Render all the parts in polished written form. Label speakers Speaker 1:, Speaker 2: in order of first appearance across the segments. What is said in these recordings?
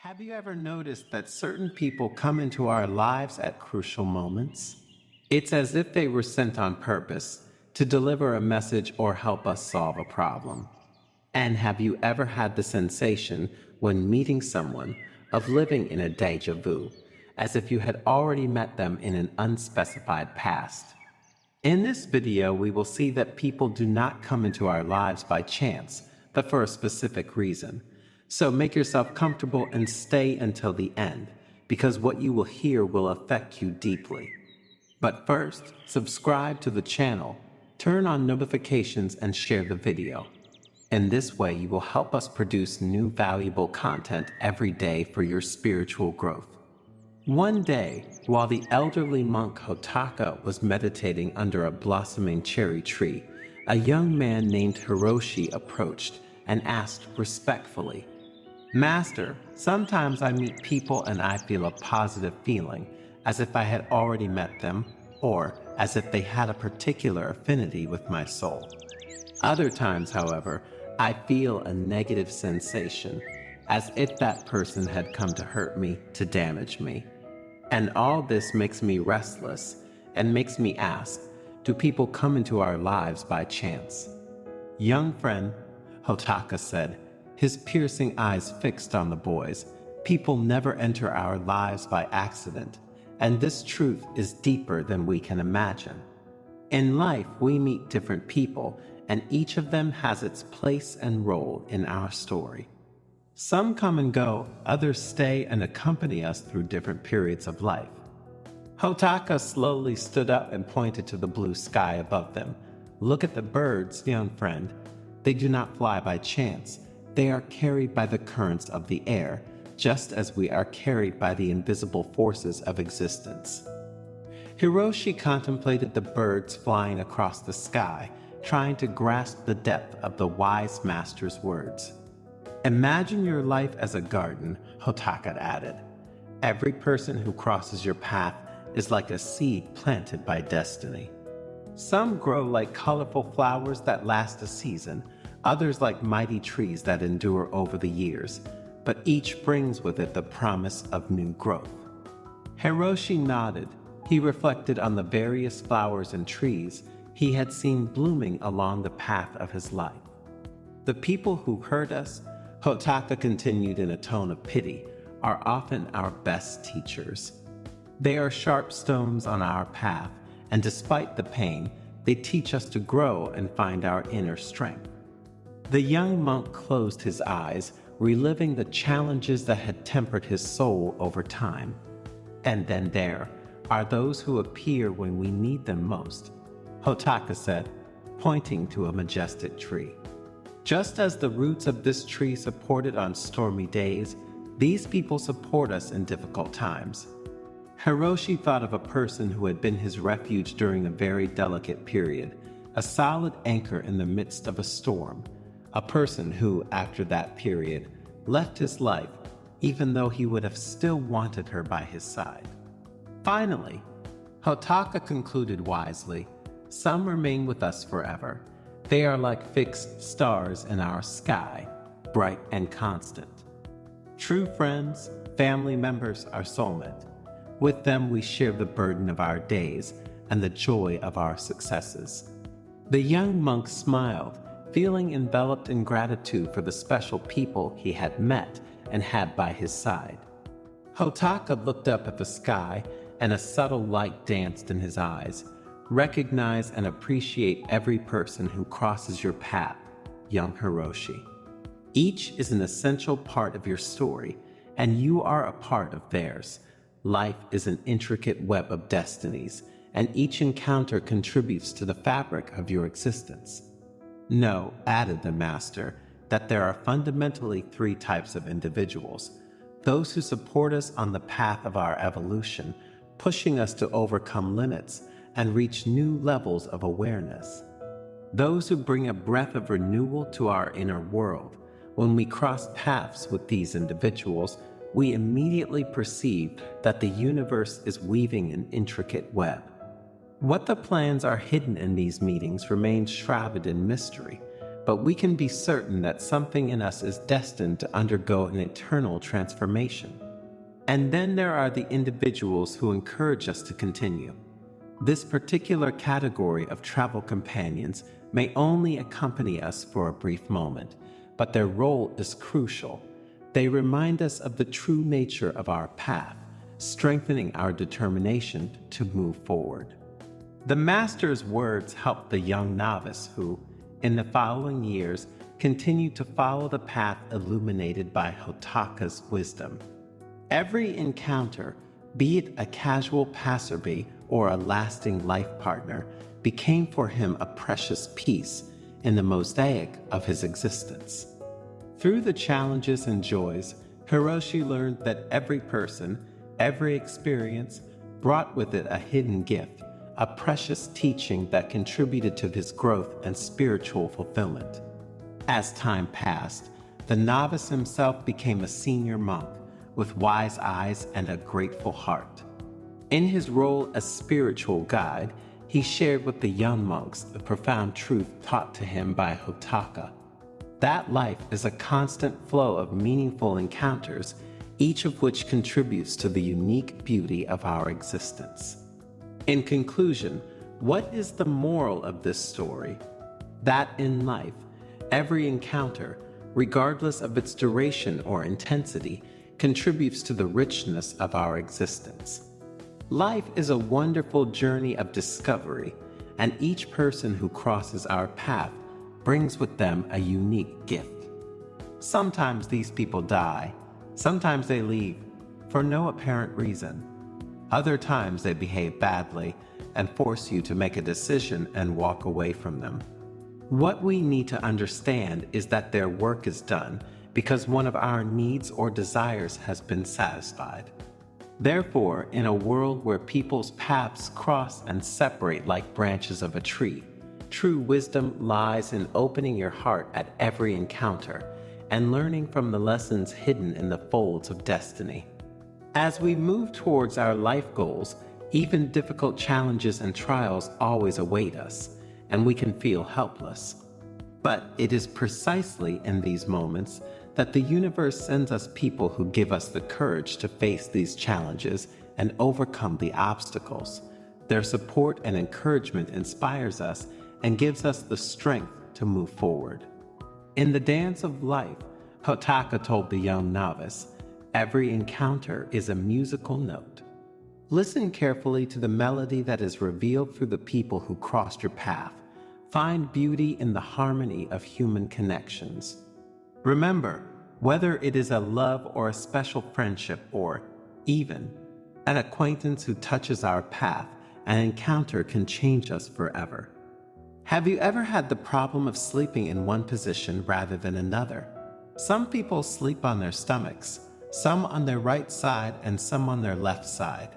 Speaker 1: Have you ever noticed that certain people come into our lives at crucial moments? It's as if they were sent on purpose to deliver a message or help us solve a problem. And have you ever had the sensation when meeting someone of living in a deja vu, as if you had already met them in an unspecified past? In this video, we will see that people do not come into our lives by chance, but for a specific reason. So make yourself comfortable and stay until the end, because what you will hear will affect you deeply. But first, subscribe to the channel, turn on notifications, and share the video. In this way, you will help us produce new valuable content every day for your spiritual growth. One day, while the elderly monk Hotaka was meditating under a blossoming cherry tree, a young man named Hiroshi approached and asked respectfully, "Master, sometimes I meet people and I feel a positive feeling, as if I had already met them, or as if they had a particular affinity with my soul. Other times, however, I feel a negative sensation, as if that person had come to hurt me, to damage me. And all this makes me restless and makes me ask, do people come into our lives by chance?" "Young friend," Hotaka said, his piercing eyes fixed on the boys, "people never enter our lives by accident, and this truth is deeper than we can imagine. In life, we meet different people, and each of them has its place and role in our story. Some come and go, others stay and accompany us through different periods of life." Hotaka slowly stood up and pointed to the blue sky above them. "Look at the birds, young friend. They do not fly by chance. They are carried by the currents of the air, just as we are carried by the invisible forces of existence." Hiroshi contemplated the birds flying across the sky, trying to grasp the depth of the wise master's words. "Imagine your life as a garden," Hotaka added. "Every person who crosses your path is like a seed planted by destiny. Some grow like colorful flowers that last a season, others like mighty trees that endure over the years, but each brings with it the promise of new growth." Hiroshi nodded. He reflected on the various flowers and trees he had seen blooming along the path of his life. "The people who hurt us," Hotaka continued in a tone of pity, "are often our best teachers. They are sharp stones on our path, and despite the pain, they teach us to grow and find our inner strength." The young monk closed his eyes, reliving the challenges that had tempered his soul over time. "And then there are those who appear when we need them most," Hotaka said, pointing to a majestic tree. "Just as the roots of this tree support it on stormy days, these people support us in difficult times." Hiroshi thought of a person who had been his refuge during a very delicate period, a solid anchor in the midst of a storm, a person who, after that period, left his life, even though he would have still wanted her by his side. Finally, Hotaka concluded wisely, "Some remain with us forever. They are like fixed stars in our sky, bright and constant. True friends, family members, our soulmate. With them we share the burden of our days and the joy of our successes." The young monk smiled, feeling enveloped in gratitude for the special people he had met and had by his side. Hotaka looked up at the sky, and a subtle light danced in his eyes. "Recognize and appreciate every person who crosses your path, young Hiroshi. Each is an essential part of your story, and you are a part of theirs. Life is an intricate web of destinies, and each encounter contributes to the fabric of your existence. Know," added the master, "that there are fundamentally three types of individuals: those who support us on the path of our evolution, pushing us to overcome limits and reach new levels of awareness. Those who bring a breath of renewal to our inner world. When we cross paths with these individuals, we immediately perceive that the universe is weaving an intricate web. What the plans are hidden in these meetings remains shrouded in mystery, but we can be certain that something in us is destined to undergo an eternal transformation. And then there are the individuals who encourage us to continue. This particular category of travel companions may only accompany us for a brief moment, but their role is crucial. They remind us of the true nature of our path, strengthening our determination to move forward. The Master's words helped the young novice who, in the following years, continued to follow the path illuminated by Gautama's wisdom. Every encounter, be it a casual passerby or a lasting life partner, became for him a precious piece in the mosaic of his existence. Through the challenges and joys, Hiroshi learned that every person, every experience, brought with it a hidden gift, a precious teaching that contributed to his growth and spiritual fulfillment. As time passed, the novice himself became a senior monk, with wise eyes and a grateful heart. In his role as spiritual guide, he shared with the young monks the profound truth taught to him by Gautama. That life is a constant flow of meaningful encounters, each of which contributes to the unique beauty of our existence. In conclusion, what is the moral of this story? That in life, every encounter, regardless of its duration or intensity, contributes to the richness of our existence. Life is a wonderful journey of discovery, and each person who crosses our path brings with them a unique gift. Sometimes these people die, sometimes they leave for no apparent reason. Other times they behave badly and force you to make a decision and walk away from them. What we need to understand is that their work is done because one of our needs or desires has been satisfied. Therefore, in a world where people's paths cross and separate like branches of a tree, true wisdom lies in opening your heart at every encounter and learning from the lessons hidden in the folds of destiny. As we move towards our life goals, even difficult challenges and trials always await us, and we can feel helpless. But it is precisely in these moments that the universe sends us people who give us the courage to face these challenges and overcome the obstacles. Their support and encouragement inspires us and gives us the strength to move forward. In the dance of life, Gautama told the young novice, every encounter is a musical note. Listen carefully to the melody that is revealed through the people who crossed your path. Find beauty in the harmony of human connections. Remember, whether it is a love or a special friendship or, even, an acquaintance who touches our path, an encounter can change us forever. Have you ever had the problem of sleeping in one position rather than another? Some people sleep on their stomachs, some on their right side and some on their left side.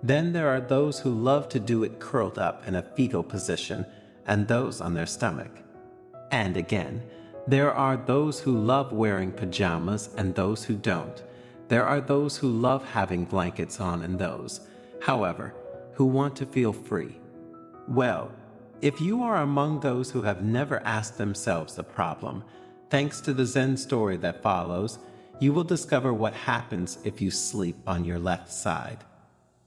Speaker 1: Then there are those who love to do it curled up in a fetal position and those on their stomach. And again, there are those who love wearing pajamas and those who don't. There are those who love having blankets on and those, however, who want to feel free. Well, if you are among those who have never asked themselves the problem, thanks to the Zen story that follows, you will discover what happens if you sleep on your left side.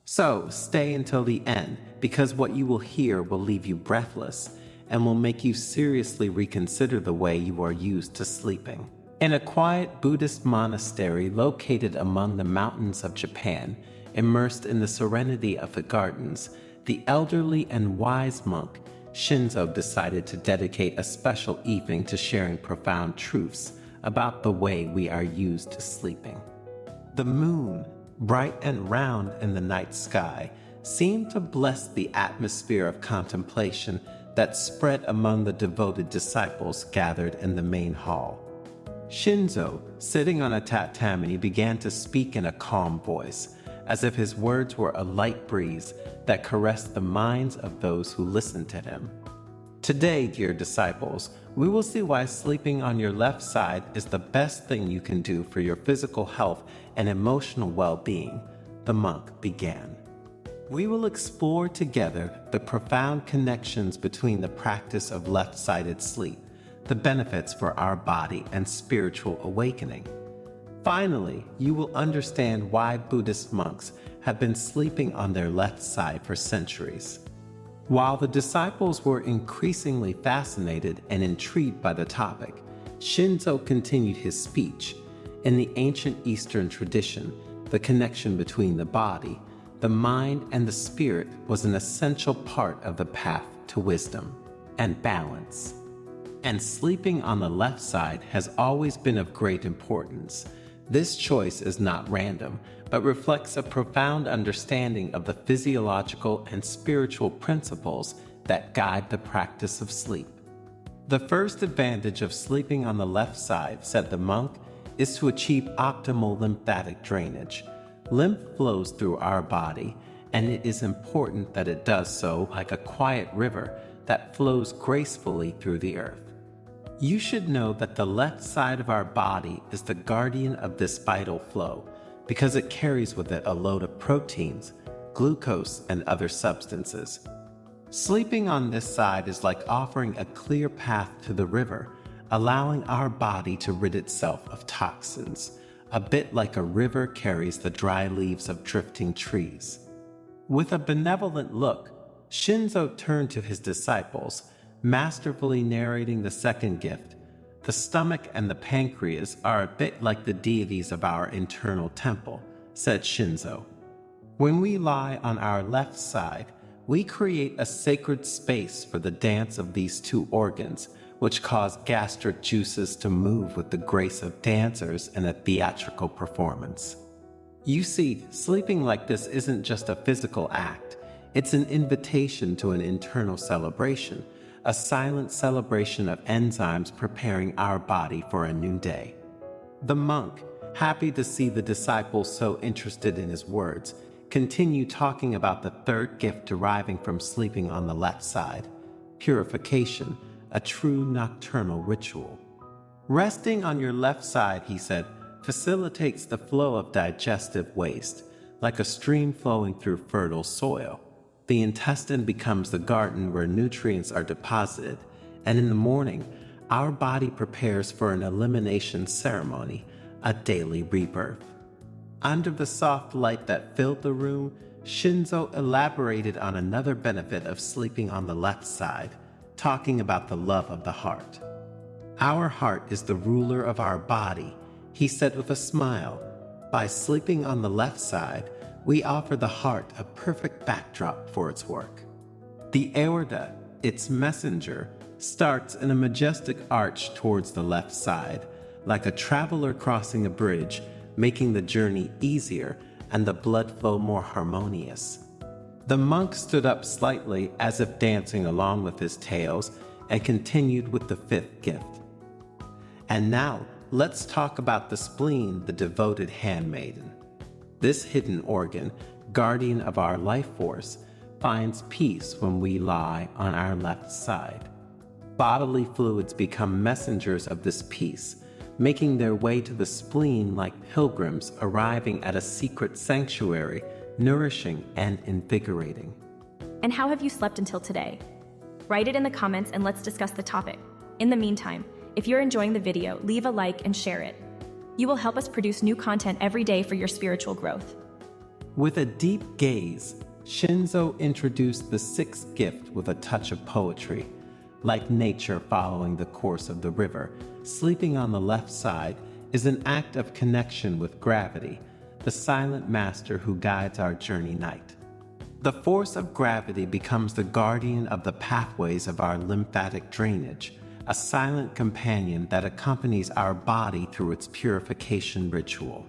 Speaker 1: So stay until the end, because what you will hear will leave you breathless and will make you seriously reconsider the way you are used to sleeping. In a quiet Buddhist monastery located among the mountains of Japan, immersed in the serenity of the gardens, the elderly and wise monk Shinzo decided to dedicate a special evening to sharing profound truths about the way we are used to sleeping. The moon, bright and round in the night sky, seemed to bless the atmosphere of contemplation that spread among the devoted disciples gathered in the main hall. Shinzo, sitting on a tatami, began to speak in a calm voice, as if his words were a light breeze that caressed the minds of those who listened to him. Today, dear disciples, we will see why sleeping on your left side is the best thing you can do for your physical health and emotional well-being, the monk began. We will explore together the profound connections between the practice of left-sided sleep, the benefits for our body and spiritual awakening. Finally, you will understand why Buddhist monks have been sleeping on their left side for centuries. While the disciples were increasingly fascinated and intrigued by the topic, Shinzo continued his speech. In the ancient Eastern tradition, the connection between the body, the mind, and the spirit was an essential part of the path to wisdom and balance. And sleeping on the left side has always been of great importance. This choice is not random, but reflects a profound understanding of the physiological and spiritual principles that guide the practice of sleep. The first advantage of sleeping on the left side, said the monk, is to achieve optimal lymphatic drainage. Lymph flows through our body, and it is important that it does so like a quiet river that flows gracefully through the earth. You should know that the left side of our body is the guardian of this vital flow because it carries with it a load of proteins, glucose, and other substances. Sleeping on this side is like offering a clear path to the river, allowing our body to rid itself of toxins, a bit like a river carries the dry leaves of drifting trees. With a benevolent look, Shinzo turned to his disciples, masterfully narrating the second gift. The stomach and the pancreas are a bit like the deities of our internal temple, said Shinzo. When we lie on our left side, we create a sacred space for the dance of these two organs, which cause gastric juices to move with the grace of dancers in a theatrical performance. You see, sleeping like this isn't just a physical act, it's an invitation to an internal celebration, a silent celebration of enzymes preparing our body for a new day. The monk, happy to see the disciples so interested in his words, continued talking about the third gift deriving from sleeping on the left side, purification, a true nocturnal ritual. Resting on your left side, he said, facilitates the flow of digestive waste, like a stream flowing through fertile soil. The intestine becomes the garden where nutrients are deposited, and in the morning, our body prepares for an elimination ceremony, a daily rebirth. Under the soft light that filled the room, Shinzo elaborated on another benefit of sleeping on the left side, talking about the love of the heart. Our heart is the ruler of our body, he said with a smile. By sleeping on the left side, we offer the heart a perfect backdrop for its work. The aorta, its messenger, starts in a majestic arch towards the left side, like a traveler crossing a bridge, making the journey easier and the blood flow more harmonious. The monk stood up slightly as if dancing along with his tales and continued with the fifth gift. And now, let's talk about the spleen, the devoted handmaiden. This hidden organ, guardian of our life force, finds peace when we lie on our left side. Bodily fluids become messengers of this peace, making their way to the spleen like pilgrims arriving at a secret sanctuary, nourishing and invigorating.
Speaker 2: And how have you slept until today? Write it in the comments and let's discuss the topic. In the meantime, if you're enjoying the video, leave a like and share it. You will help us produce new content every day for your spiritual growth.
Speaker 1: With a deep gaze, Shinzo introduced the sixth gift with a touch of poetry. Like nature following the course of the river, sleeping on the left side is an act of connection with gravity, the silent master who guides our journey night. The force of gravity becomes the guardian of the pathways of our lymphatic drainage, a silent companion that accompanies our body through its purification ritual.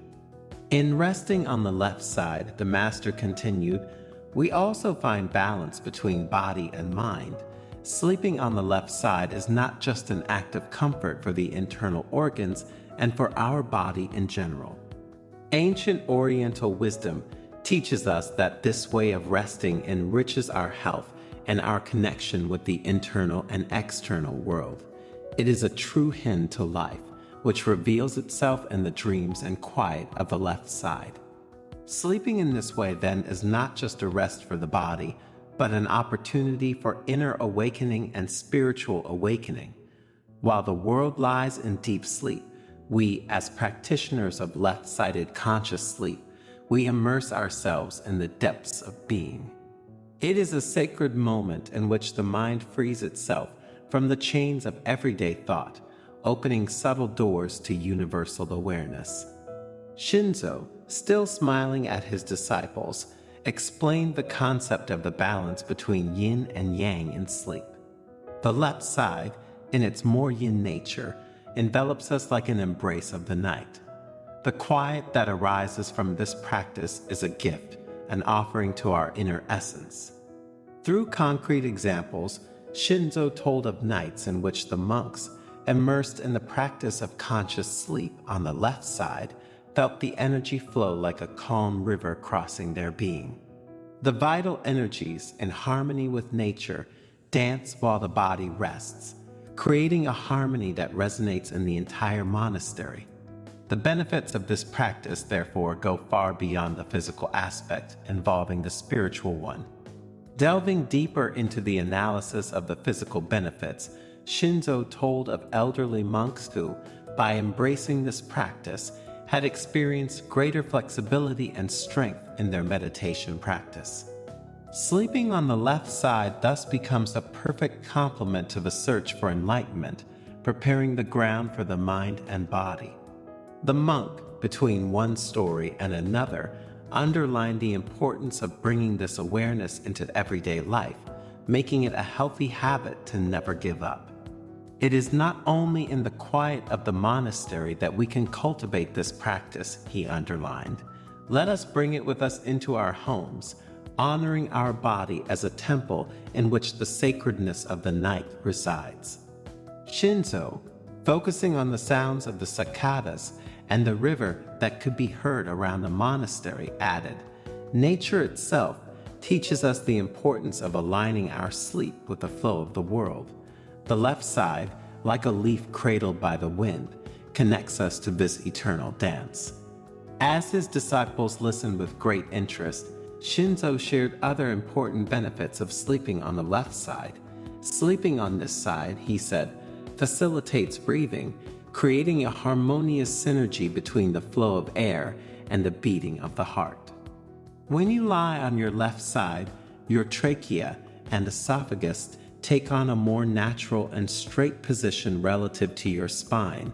Speaker 1: In resting on the left side, the master continued, we also find balance between body and mind. Sleeping on the left side is not just an act of comfort for the internal organs and for our body in general. Ancient Oriental wisdom teaches us that this way of resting enriches our health and our connection with the internal and external world. It is a true hymn to life, which reveals itself in the dreams and quiet of the left side. Sleeping in this way then is not just a rest for the body, but an opportunity for inner awakening and spiritual awakening. While the world lies in deep sleep, we, as practitioners of left-sided conscious sleep, we immerse ourselves in the depths of being. It is a sacred moment in which the mind frees itself from the chains of everyday thought, opening subtle doors to universal awareness. Shinzo, still smiling at his disciples, explained the concept of the balance between yin and yang in sleep. The left side, in its more yin nature, envelops us like an embrace of the night. The quiet that arises from this practice is a gift, an offering to our inner essence. Through concrete examples, Shinzo told of nights in which the monks, immersed in the practice of conscious sleep on the left side, felt the energy flow like a calm river crossing their being. The vital energies, in harmony with nature, dance while the body rests, creating a harmony that resonates in the entire monastery. The benefits of this practice, therefore, go far beyond the physical aspect, involving the spiritual one. Delving deeper into the analysis of the physical benefits, Shinzo told of elderly monks who, by embracing this practice, had experienced greater flexibility and strength in their meditation practice. Sleeping on the left side thus becomes a perfect complement to the search for enlightenment, preparing the ground for the mind and body. The monk, between one story and another, underlined the importance of bringing this awareness into everyday life, making it a healthy habit to never give up. It is not only in the quiet of the monastery that we can cultivate this practice, he underlined. Let us bring it with us into our homes, honoring our body as a temple in which the sacredness of the night resides. Shinzo, focusing on the sounds of the cicadas and the river that could be heard around the monastery, added, nature itself teaches us the importance of aligning our sleep with the flow of the world. The left side, like a leaf cradled by the wind, connects us to this eternal dance. As his disciples listened with great interest, Shinzo shared other important benefits of sleeping on the left side. Sleeping on this side, he said, facilitates breathing, creating a harmonious synergy between the flow of air and the beating of the heart. When you lie on your left side, your trachea and esophagus take on a more natural and straight position relative to your spine.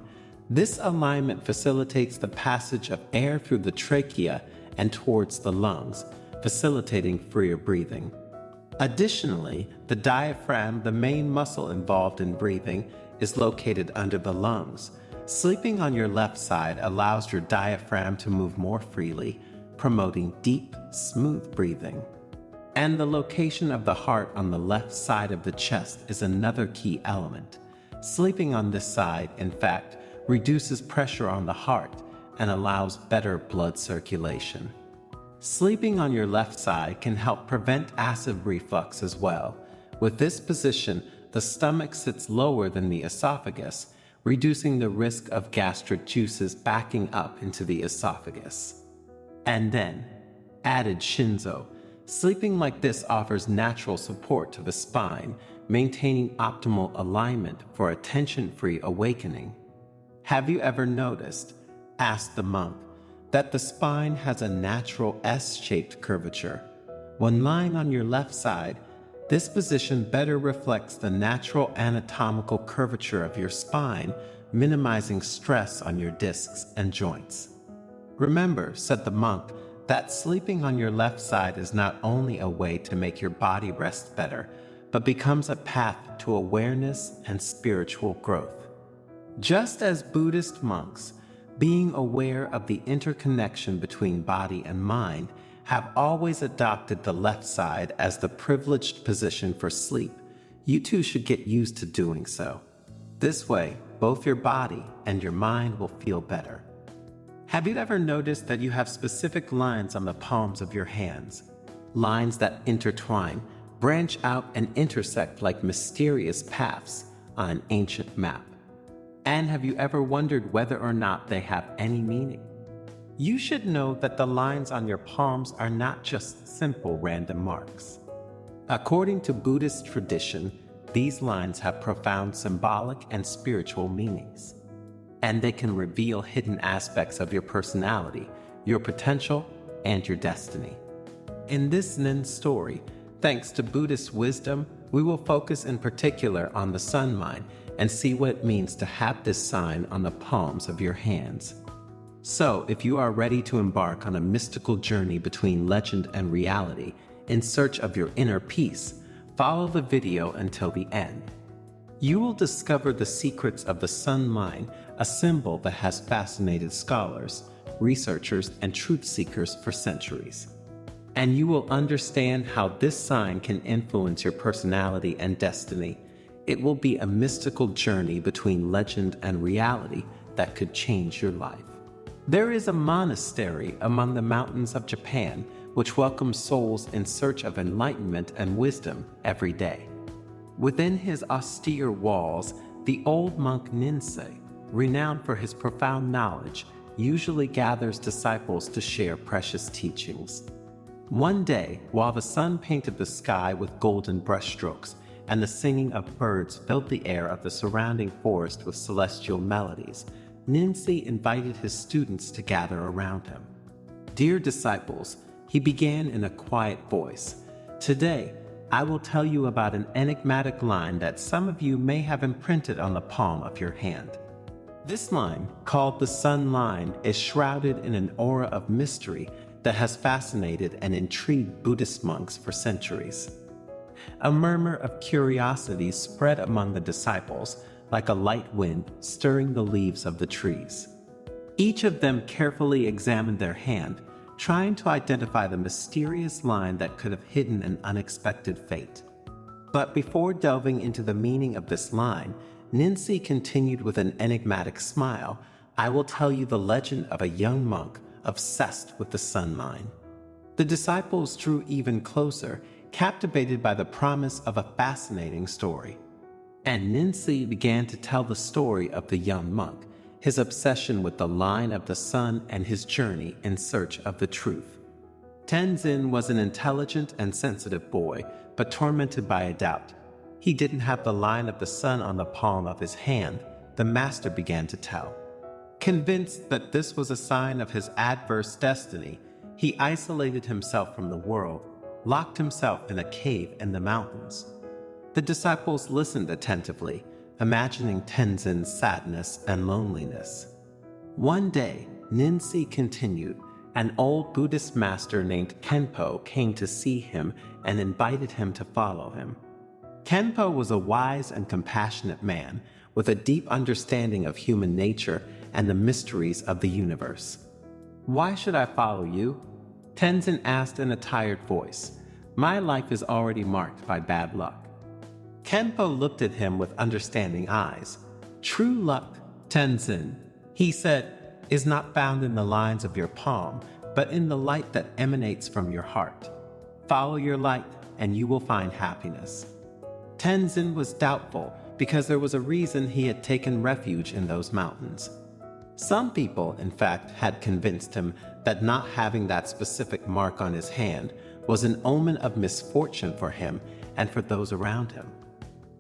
Speaker 1: This alignment facilitates the passage of air through the trachea and towards the lungs, facilitating freer breathing. Additionally, the diaphragm, the main muscle involved in breathing, is located under the lungs. Sleeping on your left side allows your diaphragm to move more freely, promoting deep, smooth breathing. And the location of the heart on the left side of the chest is another key element. Sleeping on this side, in fact, reduces pressure on the heart and allows better blood circulation. Sleeping on your left side can help prevent acid reflux as well. With this position, the stomach sits lower than the esophagus, reducing the risk of gastric juices backing up into the esophagus. And then, added Shinzo, sleeping like this offers natural support to the spine, maintaining optimal alignment for a tension-free awakening. Have you ever noticed, asked the monk, that the spine has a natural S-shaped curvature? When lying on your left side, this position better reflects the natural anatomical curvature of your spine, minimizing stress on your discs and joints. Remember, said the monk, that sleeping on your left side is not only a way to make your body rest better, but becomes a path to awareness and spiritual growth. Just as Buddhist monks, being aware of the interconnection between body and mind, have always adopted the left side as the privileged position for sleep, you too should get used to doing so. This way, both your body and your mind will feel better. Have you ever noticed that you have specific lines on the palms of your hands? Lines that intertwine, branch out, and intersect like mysterious paths on an ancient map. And have you ever wondered whether or not they have any meaning? You should know that the lines on your palms are not just simple random marks. According to Buddhist tradition, these lines have profound symbolic and spiritual meanings, and they can reveal hidden aspects of your personality, your potential, and your destiny. In this Nin story, thanks to Buddhist wisdom, we will focus in particular on the sun line and see what it means to have this sign on the palms of your hands. So, if you are ready to embark on a mystical journey between legend and reality in search of your inner peace, follow the video until the end. You will discover the secrets of the sun line, a symbol that has fascinated scholars, researchers, and truth seekers for centuries. And you will understand how this sign can influence your personality and destiny. It will be a mystical journey between legend and reality that could change your life. There is a monastery among the mountains of Japan which welcomes souls in search of enlightenment and wisdom every day. Within his austere walls, the old monk Ninsei, renowned for his profound knowledge, usually gathers disciples to share precious teachings. One day, while the sun painted the sky with golden brushstrokes and the singing of birds filled the air of the surrounding forest with celestial melodies, Ninsei invited his students to gather around him. "Dear disciples," he began in a quiet voice, "today I will tell you about an enigmatic line that some of you may have imprinted on the palm of your hand. This line, called the sun line, is shrouded in an aura of mystery that has fascinated and intrigued Buddhist monks for centuries." A murmur of curiosity spread among the disciples, like a light wind stirring the leaves of the trees. Each of them carefully examined their hand, trying to identify the mysterious line that could have hidden an unexpected fate. But before delving into the meaning of this line, Ninsei continued with an enigmatic smile, "I will tell you the legend of a young monk obsessed with the sun line." The disciples drew even closer, captivated by the promise of a fascinating story. And Ninsei began to tell the story of the young monk, his obsession with the line of the sun, and his journey in search of the truth. Tenzin was an intelligent and sensitive boy, but tormented by a doubt. He didn't have the line of the sun on the palm of his hand, the master began to tell. Convinced that this was a sign of his adverse destiny, he isolated himself from the world, locked himself in a cave in the mountains. The disciples listened attentively, imagining Tenzin's sadness and loneliness. One day, Ninsei continued, an old Buddhist master named Kenpo came to see him and invited him to follow him. Kenpo was a wise and compassionate man with a deep understanding of human nature and the mysteries of the universe. "Why should I follow you?" Tenzin asked in a tired voice. "My life is already marked by bad luck." Kenpo looked at him with understanding eyes. "True luck, Tenzin," he said, "is not found in the lines of your palm, but in the light that emanates from your heart. Follow your light, and you will find happiness." Tenzin was doubtful because there was a reason he had taken refuge in those mountains. Some people, in fact, had convinced him that not having that specific mark on his hand was an omen of misfortune for him and for those around him.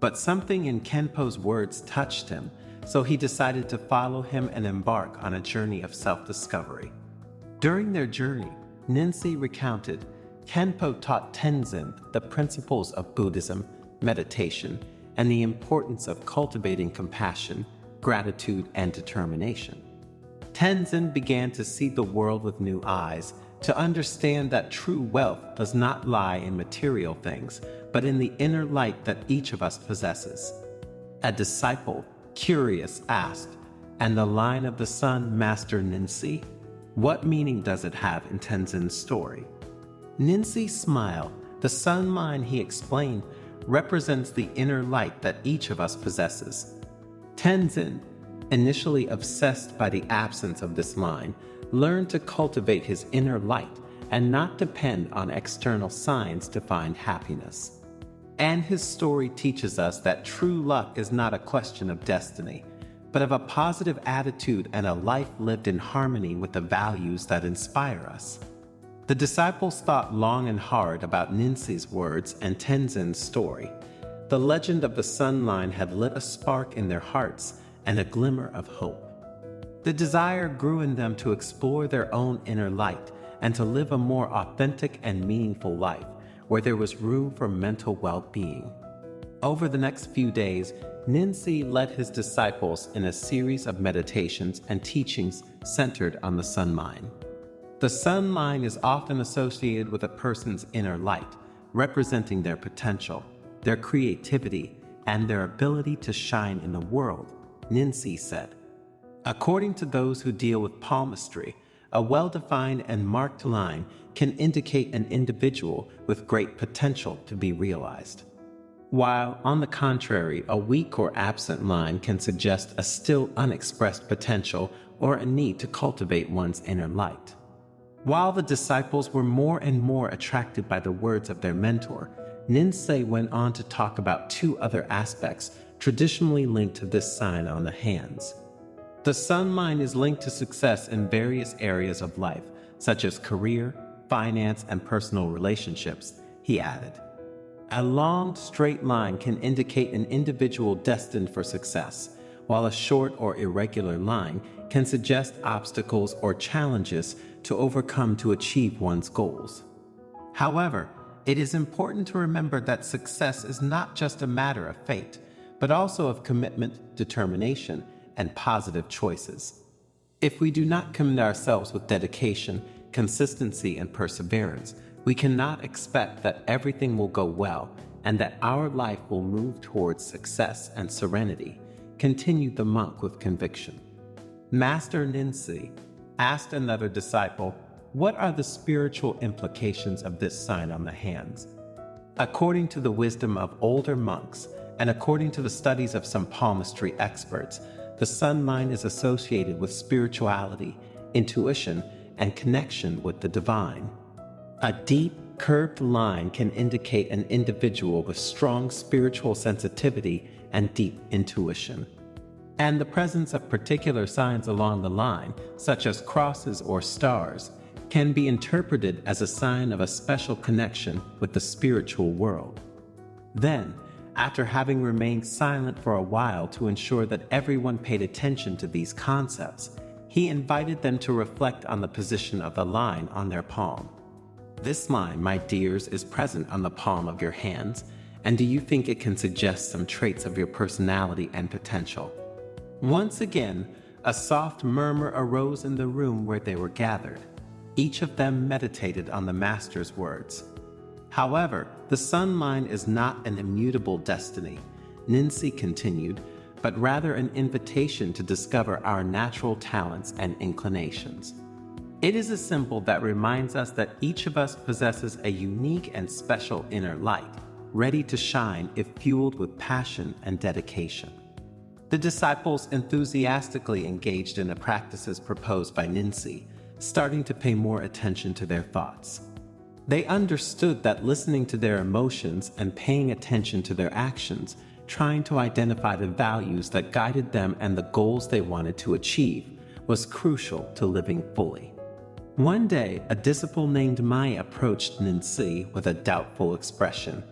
Speaker 1: But something in Kenpo's words touched him, so he decided to follow him and embark on a journey of self-discovery. During their journey, Ninsei recounted, Kenpo taught Tenzin the principles of Buddhism, meditation, and the importance of cultivating compassion, gratitude, and determination. Tenzin began to see the world with new eyes, to understand that true wealth does not lie in material things, but in the inner light that each of us possesses. A disciple, curious, asked, "And the line of the sun, Master Ninsei? What meaning does it have in Tenzin's story?" Ninsei smiled. "The sun line," he explained, "represents the inner light that each of us possesses." Tenzin, initially obsessed by the absence of this line, learned to cultivate his inner light and not depend on external signs to find happiness. And his story teaches us that true luck is not a question of destiny, but of a positive attitude and a life lived in harmony with the values that inspire us. The disciples thought long and hard about Ninsei's words and Tenzin's story. The legend of the sun line had lit a spark in their hearts and a glimmer of hope. The desire grew in them to explore their own inner light and to live a more authentic and meaningful life where there was room for mental well-being. Over the next few days, Ninsi led his disciples in a series of meditations and teachings centered on the sun line. The sun line is often associated with a person's inner light, representing their potential, their creativity, and their ability to shine in the world, Ninsi said. According to those who deal with palmistry, a well-defined and marked line can indicate an individual with great potential to be realized, while, on the contrary, a weak or absent line can suggest a still unexpressed potential or a need to cultivate one's inner light. While the disciples were more and more attracted by the words of their mentor, Ninsi went on to talk about two other aspects traditionally linked to this sign on the hands. The sun line is linked to success in various areas of life, such as career, finance, and personal relationships, he added. A long, straight line can indicate an individual destined for success, while a short or irregular line can suggest obstacles or challenges to overcome to achieve one's goals. However, it is important to remember that success is not just a matter of fate, but also of commitment, determination, and positive choices. If we do not commit ourselves with dedication, consistency, and perseverance, we cannot expect that everything will go well and that our life will move towards success and serenity, continued the monk with conviction. Master Ninsi asked another disciple, "What are the spiritual implications of this sign on the hands?" According to the wisdom of older monks, and according to the studies of some palmistry experts, the sun line is associated with spirituality, intuition, and connection with the divine. A deep, curved line can indicate an individual with strong spiritual sensitivity and deep intuition. And the presence of particular signs along the line, such as crosses or stars, can be interpreted as a sign of a special connection with the spiritual world. Then, after having remained silent for a while to ensure that everyone paid attention to these concepts, he invited them to reflect on the position of the line on their palm. This line, my dears, is present on the palm of your hands, and do you think it can suggest some traits of your personality and potential? Once again, a soft murmur arose in the room where they were gathered. Each of them meditated on the Master's words. However, the sun line is not an immutable destiny, Ninsi continued, but rather an invitation to discover our natural talents and inclinations. It is a symbol that reminds us that each of us possesses a unique and special inner light, ready to shine if fueled with passion and dedication. The disciples enthusiastically engaged in the practices proposed by Ninsi, starting to pay more attention to their thoughts. They understood that listening to their emotions and paying attention to their actions, trying to identify the values that guided them and the goals they wanted to achieve, was crucial to living fully. One day, a disciple named Mai approached Ninsi with a doubtful expression.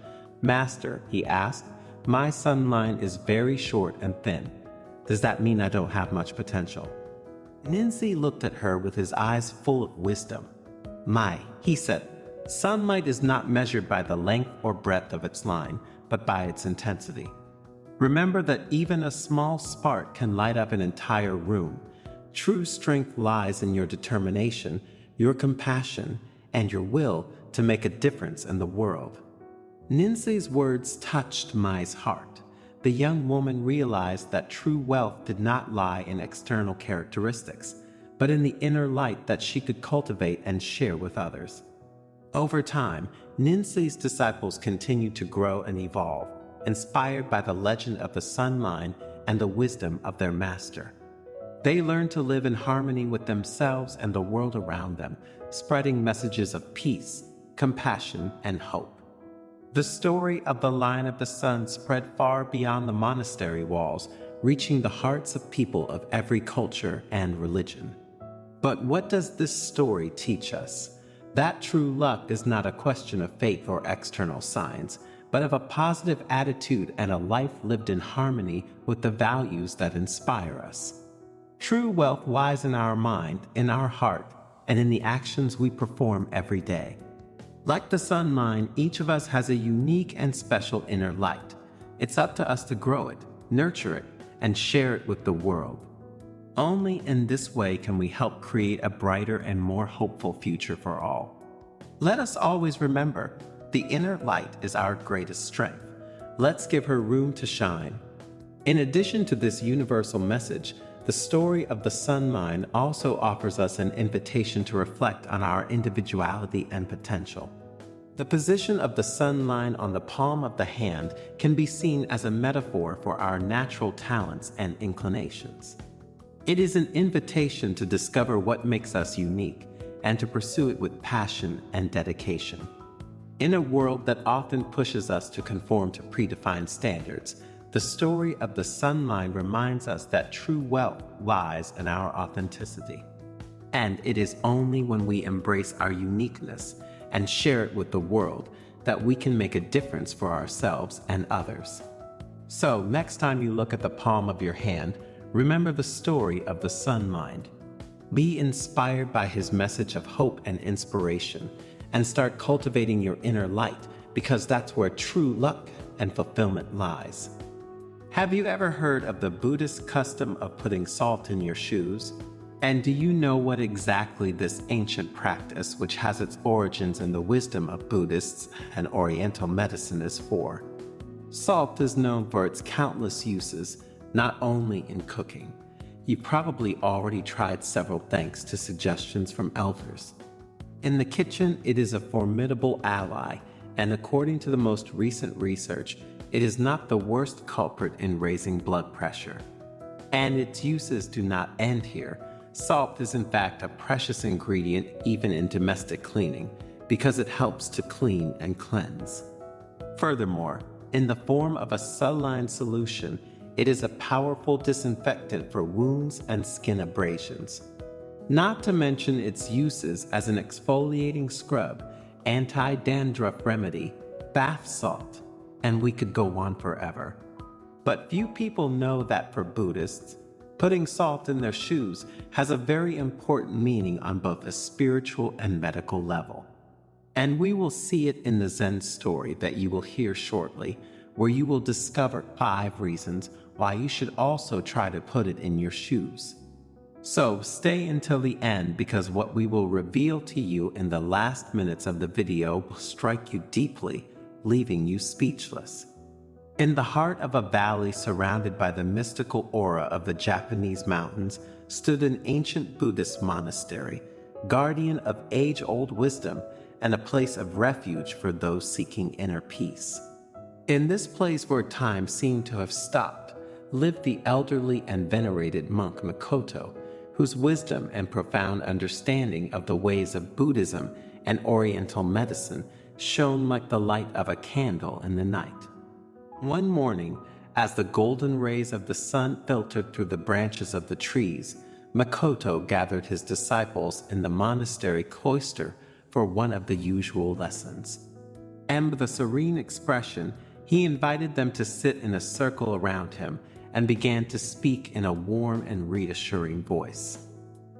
Speaker 1: "Master," he asked, "my sun line is very short and thin. Does that mean I don't have much potential?" Ninsi looked at her with his eyes full of wisdom. "Mai," he said, "sunlight is not measured by the length or breadth of its line, but by its intensity. Remember that even a small spark can light up an entire room. True strength lies in your determination, your compassion, and your will to make a difference in the world." Ninsi's words touched Mai's heart. The young woman realized that true wealth did not lie in external characteristics, but in the inner light that she could cultivate and share with others. Over time, Ninsi's disciples continued to grow and evolve, inspired by the legend of the sun line and the wisdom of their master. They learned to live in harmony with themselves and the world around them, spreading messages of peace, compassion, and hope. The story of the line of the sun spread far beyond the monastery walls, reaching the hearts of people of every culture and religion. But what does this story teach us? That true luck is not a question of faith or external signs, but of a positive attitude and a life lived in harmony with the values that inspire us. True wealth lies in our mind, in our heart, and in the actions we perform every day. Like the sun line, each of us has a unique and special inner light. It's up to us to grow it, nurture it, and share it with the world. Only in this way can we help create a brighter and more hopeful future for all. Let us always remember, the inner light is our greatest strength. Let's give her room to shine. In addition to this universal message, the story of the sun line also offers us an invitation to reflect on our individuality and potential. The position of the sun line on the palm of the hand can be seen as a metaphor for our natural talents and inclinations. It is an invitation to discover what makes us unique and to pursue it with passion and dedication. In a world that often pushes us to conform to predefined standards, the story of the sun line reminds us that true wealth lies in our authenticity. And it is only when we embrace our uniqueness and share it with the world that we can make a difference for ourselves and others. So, next time you look at the palm of your hand, remember the story of the sun line. Be inspired by his message of hope and inspiration, and start cultivating your inner light, because that's where true luck and fulfillment lies. Have you ever heard of the Buddhist custom of putting salt in your shoes? And do you know what exactly this ancient practice, which has its origins in the wisdom of Buddhists and Oriental medicine, is for? Salt is known for its countless uses, not only in cooking. You probably already tried several thanks to suggestions from elders. In the kitchen, it is a formidable ally, and according to the most recent research, it is not the worst culprit in raising blood pressure. And its uses do not end here. Salt is in fact a precious ingredient even in domestic cleaning, because it helps to clean and cleanse. Furthermore, in the form of a saline solution, it is a powerful disinfectant for wounds and skin abrasions. Not to mention its uses as an exfoliating scrub, anti-dandruff remedy, bath salt, and we could go on forever. But few people know that for Buddhists, putting salt in their shoes has a very important meaning on both a spiritual and medical level. And we will see it in the Zen story that you will hear shortly, where you will discover 5 reasons why you should also try to put it in your shoes. So stay until the end, because what we will reveal to you in the last minutes of the video will strike you deeply, leaving you speechless. In the heart of a valley surrounded by the mystical aura of the Japanese mountains stood an ancient Buddhist monastery, guardian of age-old wisdom and a place of refuge for those seeking inner peace. In this place where time seemed to have stopped, lived the elderly and venerated monk Makoto, whose wisdom and profound understanding of the ways of Buddhism and Oriental medicine shone like the light of a candle in the night. One morning, as the golden rays of the sun filtered through the branches of the trees, Makoto gathered his disciples in the monastery cloister for one of the usual lessons. And with a serene expression, he invited them to sit in a circle around him and began to speak in a warm and reassuring voice.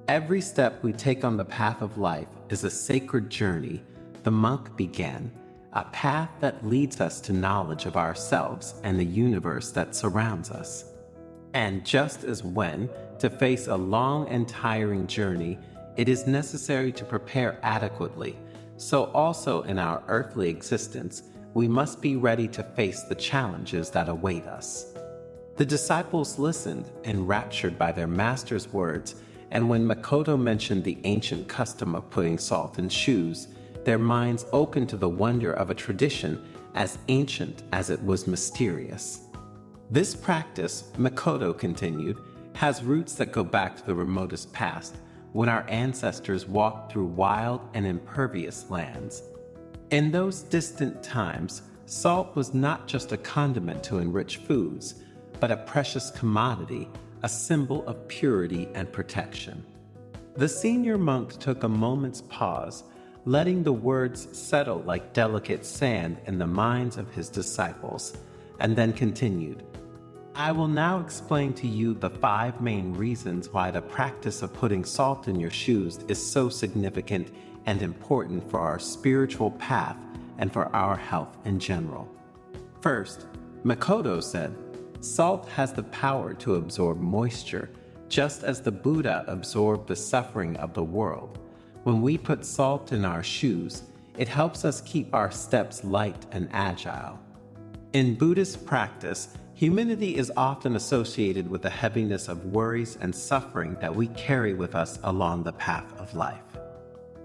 Speaker 1: Every step we take on the path of life is a sacred journey, the monk began, a path that leads us to knowledge of ourselves and the universe that surrounds us. And just as when, to face a long and tiring journey, it is necessary to prepare adequately, so also in our earthly existence, we must be ready to face the challenges that await us. The disciples listened, enraptured by their master's words, and when Makoto mentioned the ancient custom of putting salt in shoes, their minds opened to the wonder of a tradition as ancient as it was mysterious. This practice, Makoto continued, has roots that go back to the remotest past, when our ancestors walked through wild and impervious lands. In those distant times, salt was not just a condiment to enrich foods, but a precious commodity, a symbol of purity and protection. The senior monk took a moment's pause, letting the words settle like delicate sand in the minds of his disciples, and then continued, I will now explain to you the 5 main reasons why the practice of putting salt in your shoes is so significant and important for our spiritual path and for our health in general. First, Makoto said, salt has the power to absorb moisture, just as the Buddha absorbed the suffering of the world. When we put salt in our shoes, it helps us keep our steps light and agile. In Buddhist practice, humility is often associated with the heaviness of worries and suffering that we carry with us along the path of life.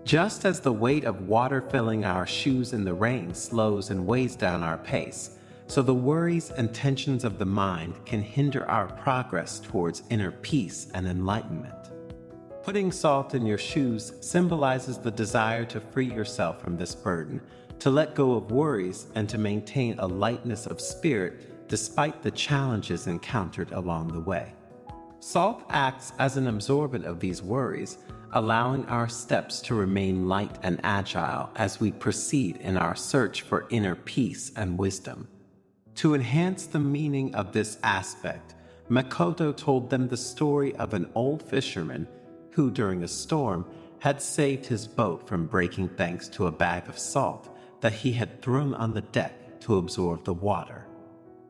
Speaker 1: Just as the weight of water filling our shoes in the rain slows and weighs down our pace, so the worries and tensions of the mind can hinder our progress towards inner peace and enlightenment. Putting salt in your shoes symbolizes the desire to free yourself from this burden, to let go of worries, and to maintain a lightness of spirit despite the challenges encountered along the way. Salt acts as an absorbent of these worries, allowing our steps to remain light and agile as we proceed in our search for inner peace and wisdom. To enhance the meaning of this aspect, Makoto told them the story of an old fisherman who, during a storm, had saved his boat from breaking thanks to a bag of salt that he had thrown on the deck to absorb the water.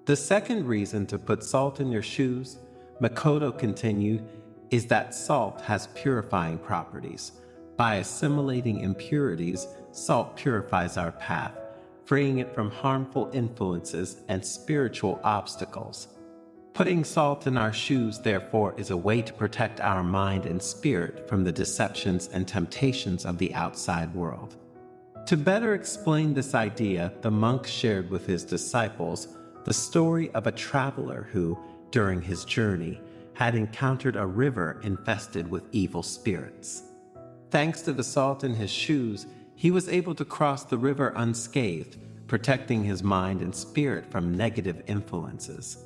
Speaker 1: The second reason to put salt in your shoes, Makoto continued, is that salt has purifying properties. By assimilating impurities, salt purifies our path, freeing it from harmful influences and spiritual obstacles. Putting salt in our shoes, therefore, is a way to protect our mind and spirit from the deceptions and temptations of the outside world. To better explain this idea, the monk shared with his disciples the story of a traveler who, during his journey, had encountered a river infested with evil spirits. Thanks to the salt in his shoes, he was able to cross the river unscathed, protecting his mind and spirit from negative influences.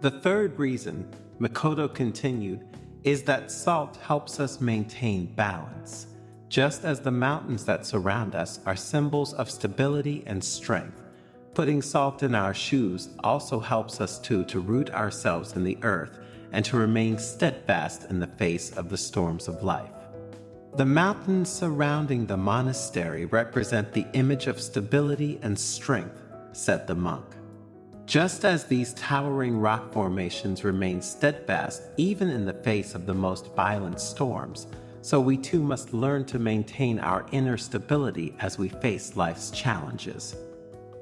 Speaker 1: The third reason, Makoto continued, is that salt helps us maintain balance. Just as the mountains that surround us are symbols of stability and strength, putting salt in our shoes also helps us to root ourselves in the earth and to remain steadfast in the face of the storms of life. The mountains surrounding the monastery represent the image of stability and strength, said the monk. Just as these towering rock formations remain steadfast even in the face of the most violent storms, so we too must learn to maintain our inner stability as we face life's challenges.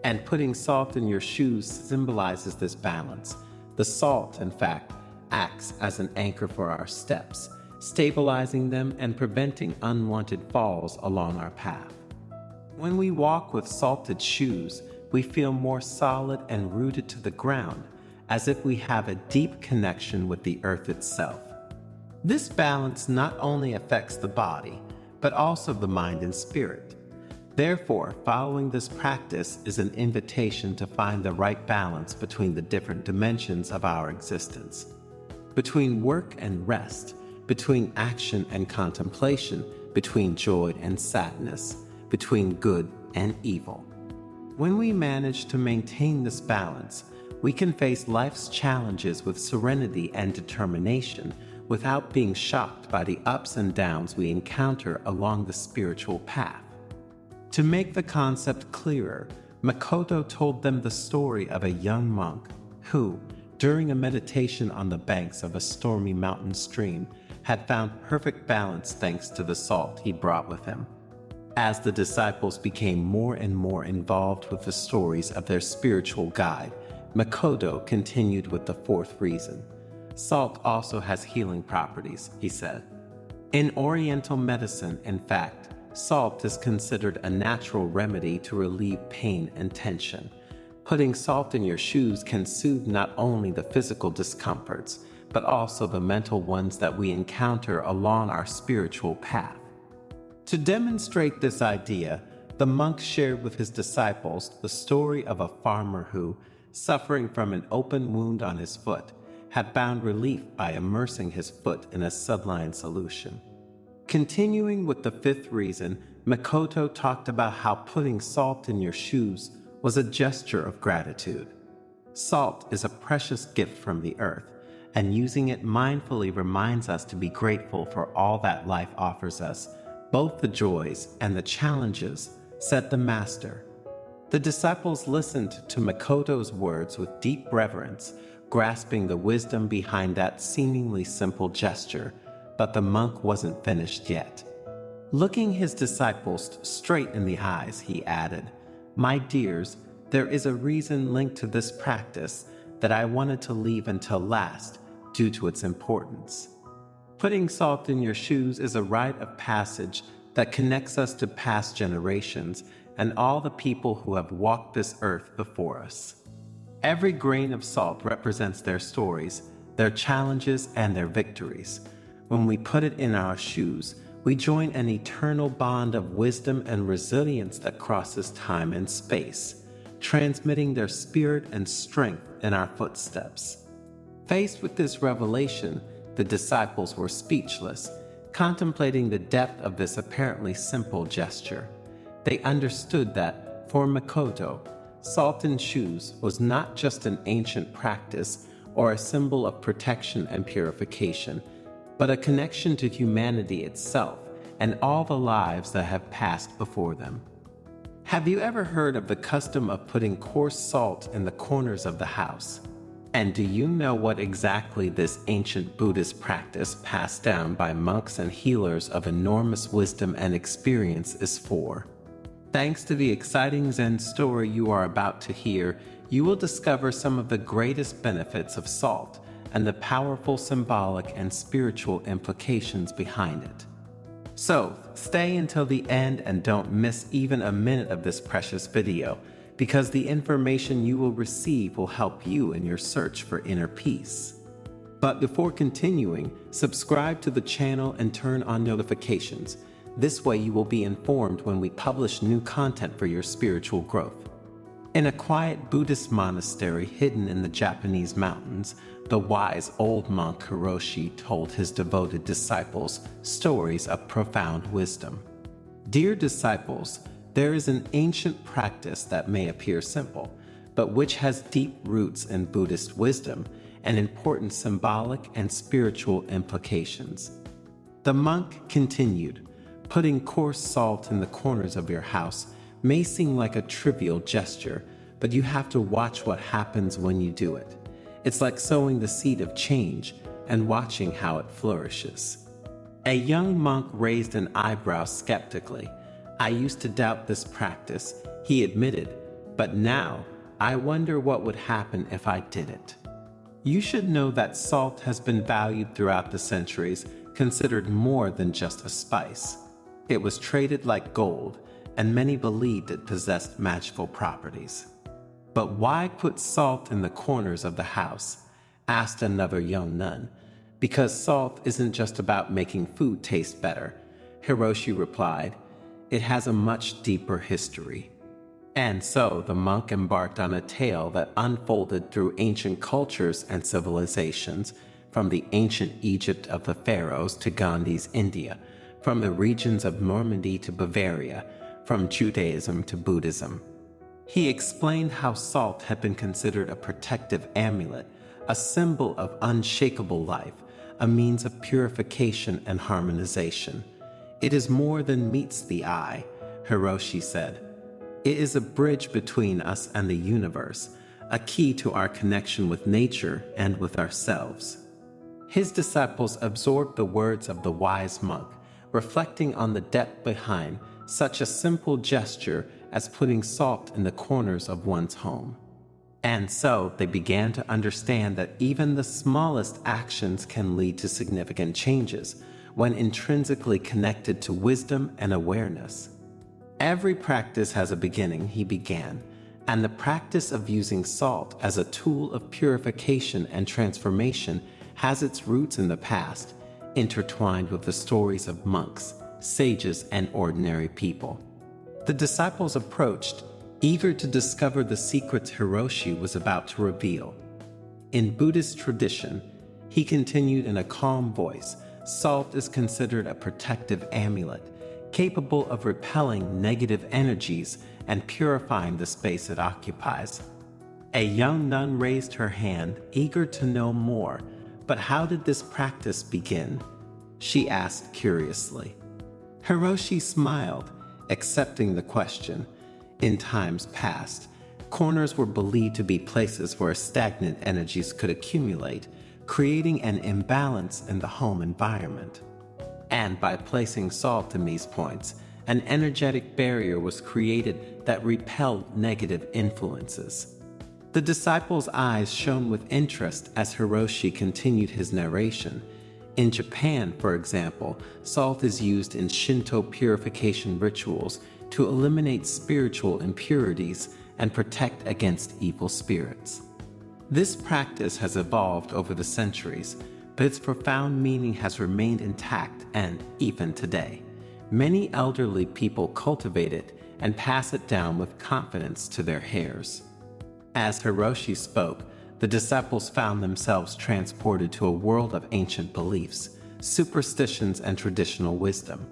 Speaker 1: And putting salt in your shoes symbolizes this balance. The salt, in fact, acts as an anchor for our steps, stabilizing them and preventing unwanted falls along our path. When we walk with salted shoes, we feel more solid and rooted to the ground, as if we have a deep connection with the earth itself. This balance not only affects the body, but also the mind and spirit. Therefore, following this practice is an invitation to find the right balance between the different dimensions of our existence. Between work and rest, between action and contemplation, between joy and sadness, between good and evil. When we manage to maintain this balance, we can face life's challenges with serenity and determination without being shocked by the ups and downs we encounter along the spiritual path. To make the concept clearer, Makoto told them the story of a young monk who, during a meditation on the banks of a stormy mountain stream, had found perfect balance thanks to the salt he brought with him. As the disciples became more and more involved with the stories of their spiritual guide, Makoto continued with the fourth reason. Salt also has healing properties, he said. In Oriental medicine, in fact, salt is considered a natural remedy to relieve pain and tension. Putting salt in your shoes can soothe not only the physical discomforts, but also the mental ones that we encounter along our spiritual path. To demonstrate this idea, the monk shared with his disciples the story of a farmer who, suffering from an open wound on his foot, had found relief by immersing his foot in a saline solution. Continuing with the fifth reason, Makoto talked about how putting salt in your shoes was a gesture of gratitude. Salt is a precious gift from the earth, and using it mindfully reminds us to be grateful for all that life offers us, both the joys and the challenges, said the master. The disciples listened to Makoto's words with deep reverence, grasping the wisdom behind that seemingly simple gesture, but the monk wasn't finished yet. Looking his disciples straight in the eyes, he added, "My dears, there is a reason linked to this practice that I wanted to leave until last due to its importance. Putting salt in your shoes is a rite of passage that connects us to past generations and all the people who have walked this earth before us. Every grain of salt represents their stories, their challenges, and their victories. When we put it in our shoes, we join an eternal bond of wisdom and resilience that crosses time and space, transmitting their spirit and strength in our footsteps." Faced with this revelation, the disciples were speechless, contemplating the depth of this apparently simple gesture. They understood that, for Makoto, salt in shoes was not just an ancient practice or a symbol of protection and purification, but a connection to humanity itself and all the lives that have passed before them. Have you ever heard of the custom of putting coarse salt in the corners of the house? And do you know what exactly this ancient Buddhist practice passed down by monks and healers of enormous wisdom and experience is for? Thanks to the exciting Zen story you are about to hear, you will discover some of the greatest benefits of salt and the powerful symbolic and spiritual implications behind it. So, stay until the end and don't miss even a minute of this precious video, because the information you will receive will help you in your search for inner peace. But before continuing, subscribe to the channel and turn on notifications. This way you will be informed when we publish new content for your spiritual growth. In a quiet Buddhist monastery hidden in the Japanese mountains, the wise old monk Hiroshi told his devoted disciples stories of profound wisdom. Dear disciples, there is an ancient practice that may appear simple, but which has deep roots in Buddhist wisdom and important symbolic and spiritual implications. The monk continued, "Putting coarse salt in the corners of your house may seem like a trivial gesture, but you have to watch what happens when you do it. It's like sowing the seed of change and watching how it flourishes." A young monk raised an eyebrow skeptically. "I used to doubt this practice," he admitted, "but now I wonder what would happen if I did it." You should know that salt has been valued throughout the centuries, considered more than just a spice. It was traded like gold, and many believed it possessed magical properties. "But why put salt in the corners of the house?" asked another young nun. "Because salt isn't just about making food taste better," Hiroshi replied. "It has a much deeper history." And so the monk embarked on a tale that unfolded through ancient cultures and civilizations, from the ancient Egypt of the pharaohs to Gandhi's India, from the regions of Normandy to Bavaria, from Judaism to Buddhism. He explained how salt had been considered a protective amulet, a symbol of unshakable life, a means of purification and harmonization. "It is more than meets the eye," Hiroshi said. "It is a bridge between us and the universe, a key to our connection with nature and with ourselves." His disciples absorbed the words of the wise monk, reflecting on the depth behind such a simple gesture as putting salt in the corners of one's home. And so they began to understand that even the smallest actions can lead to significant changes when intrinsically connected to wisdom and awareness. "Every practice has a beginning," he began, "and the practice of using salt as a tool of purification and transformation has its roots in the past, intertwined with the stories of monks, sages, and ordinary people." The disciples approached, eager to discover the secrets Hiroshi was about to reveal. In Buddhist tradition, he continued in a calm voice, salt is considered a protective amulet, capable of repelling negative energies and purifying the space it occupies. A young nun raised her hand, eager to know more. But how did this practice begin? She asked curiously. Hiroshi smiled, accepting the question. In times past, corners were believed to be places where stagnant energies could accumulate, creating an imbalance in the home environment. And by placing salt in these points, an energetic barrier was created that repelled negative influences. The disciples' eyes shone with interest as Hiroshi continued his narration. In Japan, for example, salt is used in Shinto purification rituals to eliminate spiritual impurities and protect against evil spirits. This practice has evolved over the centuries, but its profound meaning has remained intact, and even today, many elderly people cultivate it and pass it down with confidence to their heirs. As Hiroshi spoke, the disciples found themselves transported to a world of ancient beliefs, superstitions, and traditional wisdom,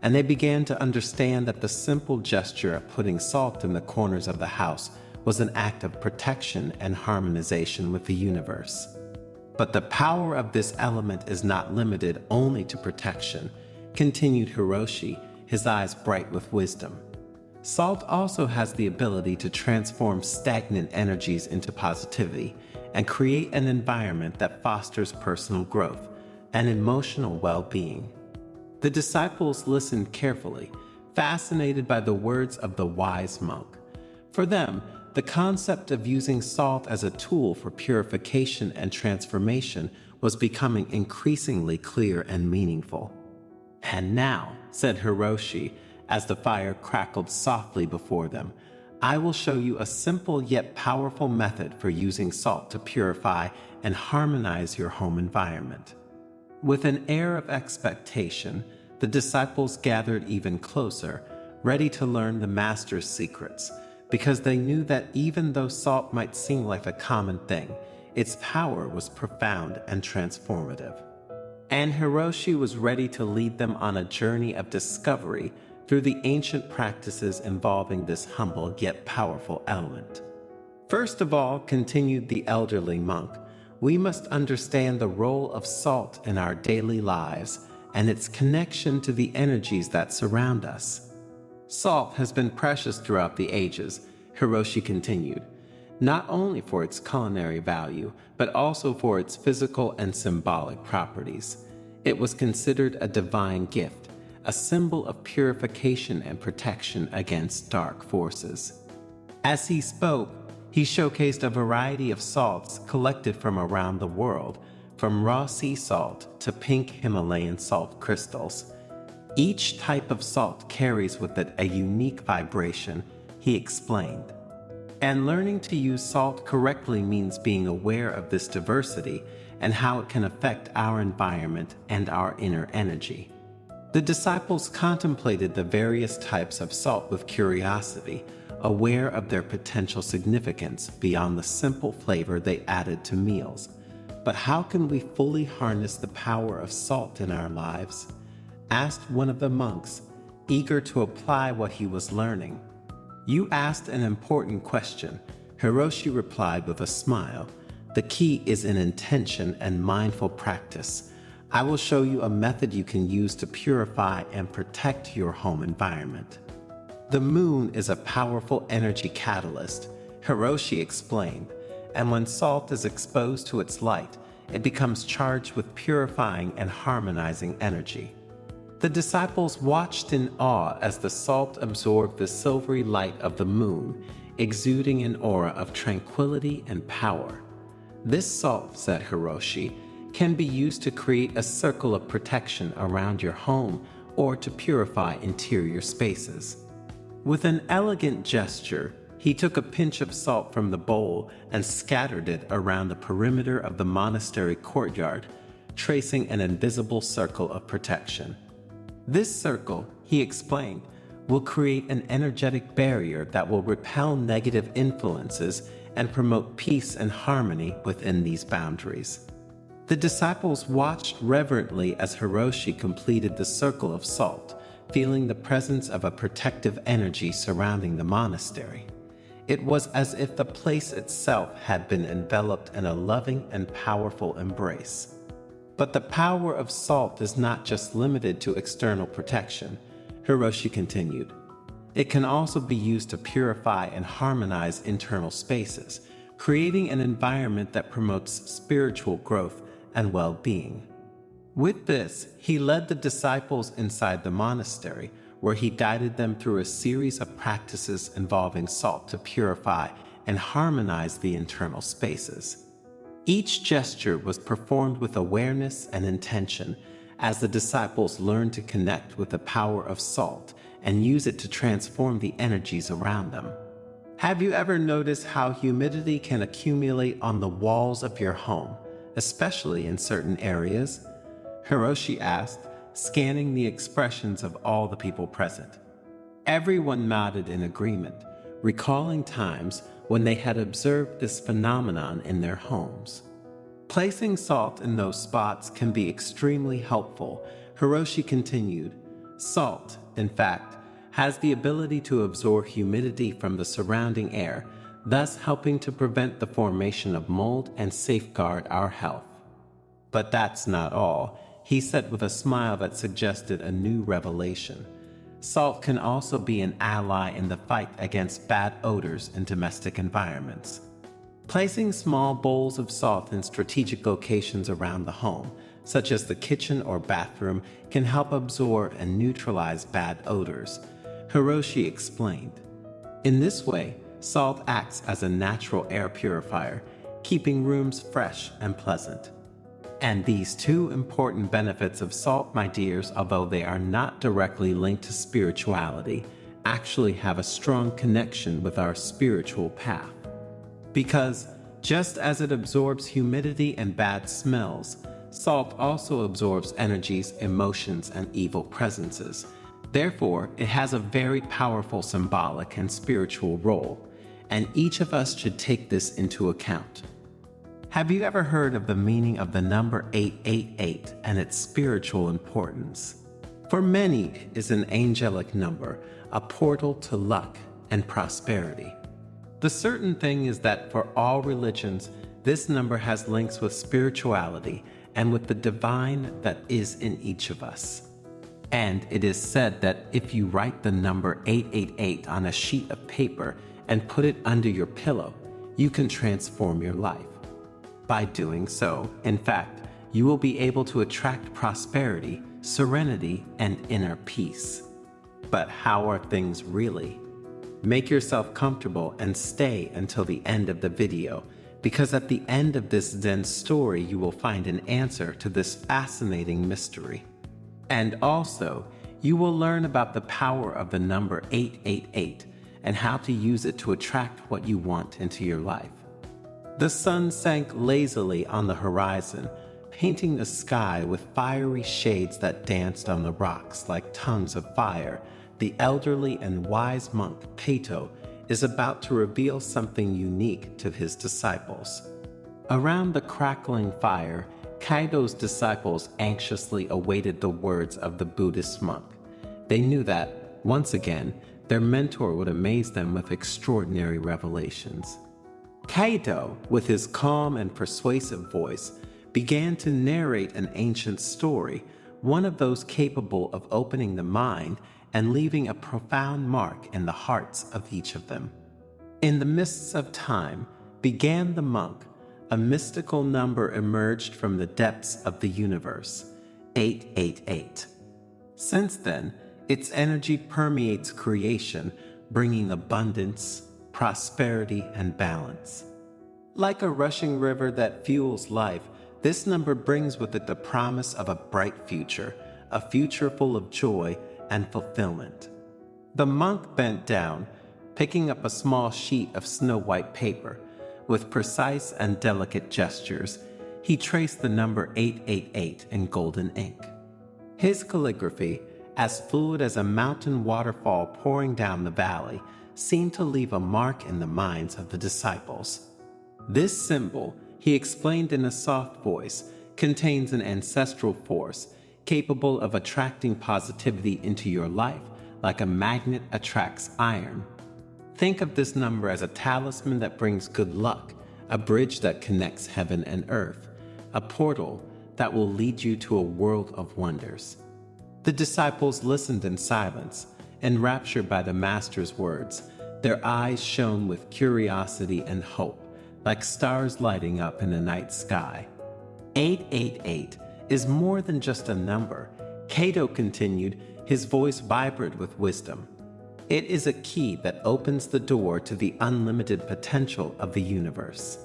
Speaker 1: and they began to understand that the simple gesture of putting salt in the corners of the house was an act of protection and harmonization with the universe. But the power of this element is not limited only to protection, continued Hiroshi, his eyes bright with wisdom. Salt also has the ability to transform stagnant energies into positivity and create an environment that fosters personal growth and emotional well-being. The disciples listened carefully, fascinated by the words of the wise monk. For them, the concept of using salt as a tool for purification and transformation was becoming increasingly clear and meaningful. And now, said Hiroshi, as the fire crackled softly before them, I will show you a simple yet powerful method for using salt to purify and harmonize your home environment. With an air of expectation, the disciples gathered even closer, ready to learn the master's secrets, because they knew that even though salt might seem like a common thing, its power was profound and transformative. And Hiroshi was ready to lead them on a journey of discovery through the ancient practices involving this humble yet powerful element. First of all, continued the elderly monk, we must understand the role of salt in our daily lives and its connection to the energies that surround us. Salt has been precious throughout the ages, Hiroshi continued, not only for its culinary value, but also for its physical and symbolic properties. It was considered a divine gift, a symbol of purification and protection against dark forces. As he spoke, he showcased a variety of salts collected from around the world, from raw sea salt to pink Himalayan salt crystals. Each type of salt carries with it a unique vibration, he explained. And learning to use salt correctly means being aware of this diversity and how it can affect our environment and our inner energy. The disciples contemplated the various types of salt with curiosity, aware of their potential significance beyond the simple flavor they added to meals. But how can we fully harness the power of salt in our lives? Asked one of the monks, eager to apply what he was learning. You asked an important question, Hiroshi replied with a smile. The key is in intention and mindful practice. I will show you a method you can use to purify and protect your home environment. The moon is a powerful energy catalyst, Hiroshi explained, and when salt is exposed to its light, it becomes charged with purifying and harmonizing energy. The disciples watched in awe as the salt absorbed the silvery light of the moon, exuding an aura of tranquility and power. This salt, said Hiroshi, can be used to create a circle of protection around your home or to purify interior spaces. With an elegant gesture, he took a pinch of salt from the bowl and scattered it around the perimeter of the monastery courtyard, tracing an invisible circle of protection. This circle, he explained, will create an energetic barrier that will repel negative influences and promote peace and harmony within these boundaries. The disciples watched reverently as Hiroshi completed the circle of salt, feeling the presence of a protective energy surrounding the monastery. It was as if the place itself had been enveloped in a loving and powerful embrace. But the power of salt is not just limited to external protection, Hiroshi continued. It can also be used to purify and harmonize internal spaces, creating an environment that promotes spiritual growth and well-being. With this, he led the disciples inside the monastery, where he guided them through a series of practices involving salt to purify and harmonize the internal spaces. Each gesture was performed with awareness and intention as the disciples learned to connect with the power of salt and use it to transform the energies around them. Have you ever noticed how humidity can accumulate on the walls of your home, especially in certain areas? Hiroshi asked, scanning the expressions of all the people present. Everyone nodded in agreement, recalling times when they had observed this phenomenon in their homes. Placing salt in those spots can be extremely helpful, Hiroshi continued. Salt, in fact, has the ability to absorb humidity from the surrounding air, thus helping to prevent the formation of mold and safeguard our health. But that's not all, he said with a smile that suggested a new revelation. Salt can also be an ally in the fight against bad odors in domestic environments. Placing small bowls of salt in strategic locations around the home, such as the kitchen or bathroom, can help absorb and neutralize bad odors, Hiroshi explained. In this way, salt acts as a natural air purifier, keeping rooms fresh and pleasant. And these two important benefits of salt, my dears, although they are not directly linked to spirituality, actually have a strong connection with our spiritual path. Because just as it absorbs humidity and bad smells, salt also absorbs energies, emotions, and evil presences. Therefore, it has a very powerful symbolic and spiritual role, and each of us should take this into account. Have you ever heard of the meaning of the number 888 and its spiritual importance? For many, it is an angelic number, a portal to luck and prosperity. The certain thing is that for all religions, this number has links with spirituality and with the divine that is in each of us. And it is said that if you write the number 888 on a sheet of paper and put it under your pillow, you can transform your life. By doing so, in fact, you will be able to attract prosperity, serenity, and inner peace. But how are things really? Make yourself comfortable and stay until the end of the video, because at the end of this Zen story you will find an answer to this fascinating mystery. And also, you will learn about the power of the number 888 and how to use it to attract what you want into your life. The sun sank lazily on the horizon, painting the sky with fiery shades that danced on the rocks like tongues of fire. The elderly and wise monk Peito is about to reveal something unique to his disciples. Around the crackling fire, Kaido's disciples anxiously awaited the words of the Buddhist monk. They knew that, once again, their mentor would amaze them with extraordinary revelations. Kaido, with his calm and persuasive voice, began to narrate an ancient story, one of those capable of opening the mind and leaving a profound mark in the hearts of each of them. In the mists of time began the monk. A mystical number emerged from the depths of the universe, 888. Since then, its energy permeates creation, bringing abundance, prosperity, and balance. Like a rushing river that fuels life, this number brings with it the promise of a bright future, a future full of joy and fulfillment. The monk bent down, picking up a small sheet of snow-white paper. With precise and delicate gestures, he traced the number 888 in golden ink. His calligraphy, as fluid as a mountain waterfall pouring down the valley, seemed to leave a mark in the minds of the disciples. This symbol, he explained in a soft voice, contains an ancestral force capable of attracting positivity into your life like a magnet attracts iron. Think of this number as a talisman that brings good luck, a bridge that connects heaven and earth, a portal that will lead you to a world of wonders. The disciples listened in silence, enraptured by the Master's words. Their eyes shone with curiosity and hope, like stars lighting up in the night sky. 888 is more than just a number. Cato continued, his voice vibrant with wisdom. It is a key that opens the door to the unlimited potential of the universe.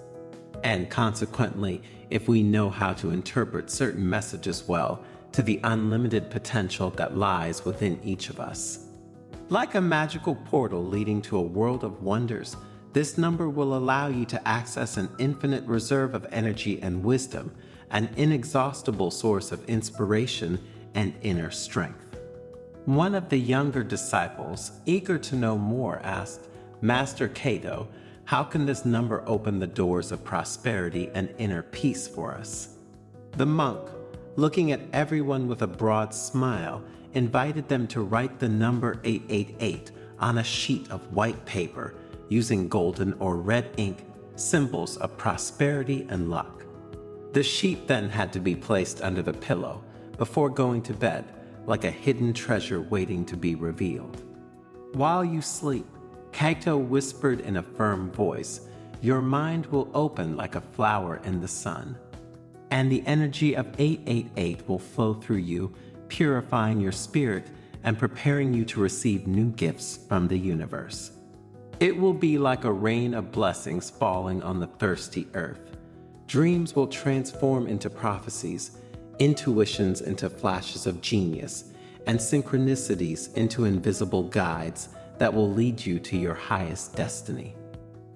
Speaker 1: And consequently, if we know how to interpret certain messages well, to the unlimited potential that lies within each of us. Like a magical portal leading to a world of wonders, this number will allow you to access an infinite reserve of energy and wisdom, an inexhaustible source of inspiration and inner strength. One of the younger disciples, eager to know more, asked, Master Cato, how can this number open the doors of prosperity and inner peace for us? The monk, looking at everyone with a broad smile, invited them to write the number 888 on a sheet of white paper using golden or red ink, symbols of prosperity and luck. The sheet then had to be placed under the pillow before going to bed, like a hidden treasure waiting to be revealed. While you sleep, Cato whispered in a firm voice, your mind will open like a flower in the sun, and the energy of 888 will flow through you, purifying your spirit and preparing you to receive new gifts from the universe. It will be like a rain of blessings falling on the thirsty earth. Dreams will transform into prophecies, intuitions into flashes of genius, and synchronicities into invisible guides that will lead you to your highest destiny.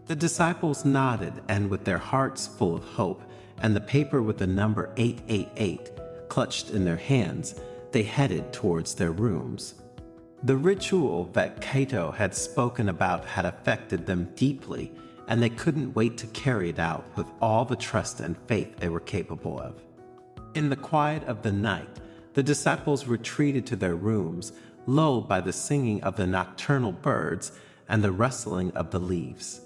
Speaker 1: The disciples nodded, and with their hearts full of hope and the paper with the number 888 clutched in their hands, they headed towards their rooms. The ritual that Cato had spoken about had affected them deeply, and they couldn't wait to carry it out with all the trust and faith they were capable of. In the quiet of the night, the disciples retreated to their rooms, lulled by the singing of the nocturnal birds and the rustling of the leaves.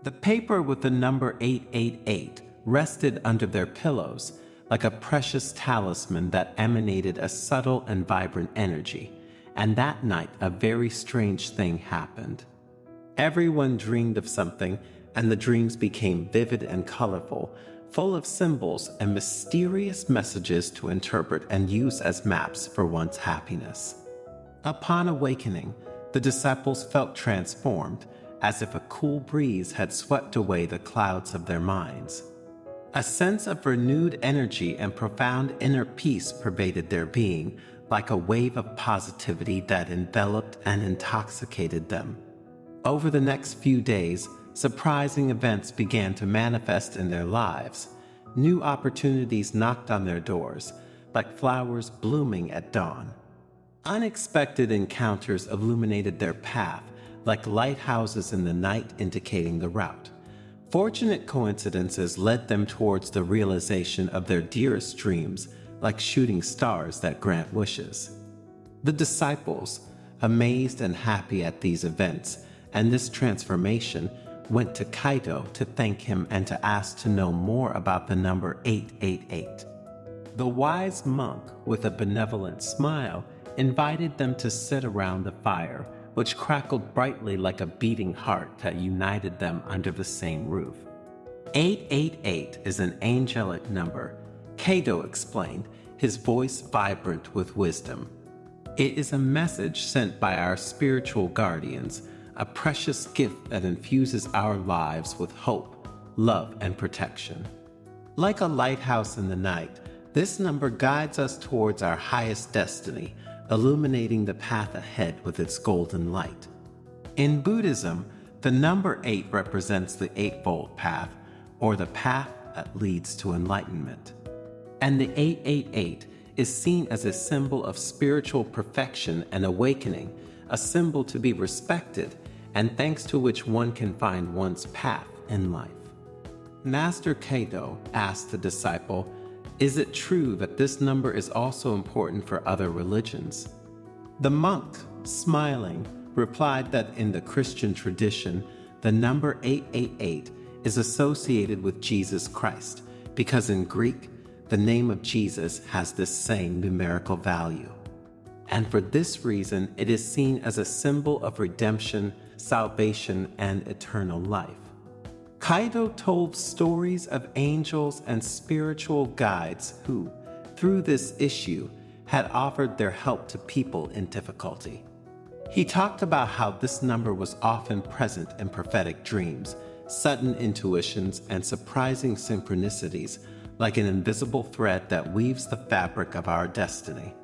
Speaker 1: The paper with the number 888 rested under their pillows like a precious talisman that emanated a subtle and vibrant energy. And that night, a very strange thing happened. Everyone dreamed of something, and the dreams became vivid and colorful, full of symbols and mysterious messages to interpret and use as maps for one's happiness. Upon awakening, the disciples felt transformed, as if a cool breeze had swept away the clouds of their minds. A sense of renewed energy and profound inner peace pervaded their being, like a wave of positivity that enveloped and intoxicated them. Over the next few days, surprising events began to manifest in their lives. New opportunities knocked on their doors, like flowers blooming at dawn. Unexpected encounters illuminated their path, like lighthouses in the night indicating the route. Fortunate coincidences led them towards the realization of their dearest dreams, like shooting stars that grant wishes. The disciples, amazed and happy at these events and this transformation, went to Cato to thank him and to ask to know more about the number 888. The wise monk, with a benevolent smile, invited them to sit around the fire, which crackled brightly like a beating heart that united them under the same roof. 888 is an angelic number, Cato explained, his voice vibrant with wisdom. It is a message sent by our spiritual guardians, a precious gift that infuses our lives with hope, love, and protection. Like a lighthouse in the night, this number guides us towards our highest destiny, illuminating the path ahead with its golden light. In Buddhism, the number 8 represents the Eightfold Path, or the path that leads to enlightenment. And the 888 is seen as a symbol of spiritual perfection and awakening, a symbol to be respected, and thanks to which one can find one's path in life. Master Cato asked the disciple, Is it true that this number is also important for other religions? The monk, smiling, replied that in the Christian tradition, the number 888 is associated with Jesus Christ, because in Greek, the name of Jesus has this same numerical value. And for this reason, it is seen as a symbol of redemption, salvation, and eternal life. Kaido told stories of angels and spiritual guides who, through this issue, had offered their help to people in difficulty. He talked about how this number was often present in prophetic dreams, sudden intuitions, and surprising synchronicities, like an invisible thread that weaves the fabric of our destiny.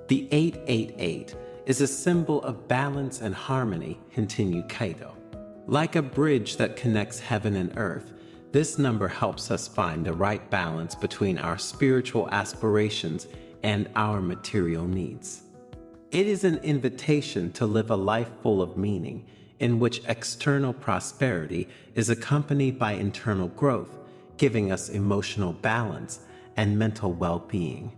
Speaker 1: The 888 is a symbol of balance and harmony, continued Kaido. Like a bridge that connects heaven and earth, this number helps us find the right balance between our spiritual aspirations and our material needs. It is an invitation to live a life full of meaning, in which external prosperity is accompanied by internal growth, giving us emotional balance and mental well-being.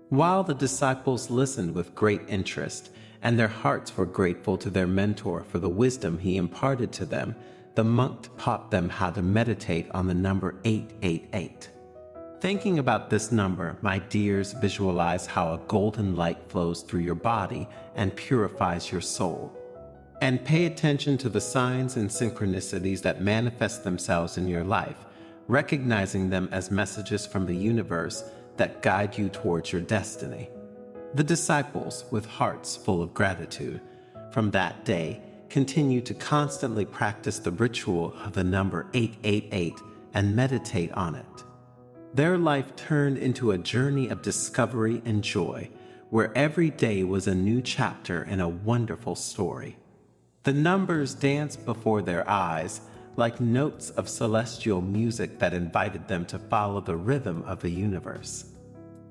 Speaker 1: While the disciples listened with great interest, and their hearts were grateful to their mentor for the wisdom he imparted to them, the monk taught them how to meditate on the number 888. Thinking about this number, my dears, visualize how a golden light flows through your body and purifies your soul. And pay attention to the signs and synchronicities that manifest themselves in your life, recognizing them as messages from the universe that guide you towards your destiny. The disciples, with hearts full of gratitude, from that day continued to constantly practice the ritual of the number 888 and meditate on it. Their life turned into a journey of discovery and joy, where every day was a new chapter in a wonderful story. The numbers danced before their eyes like notes of celestial music that invited them to follow the rhythm of the universe.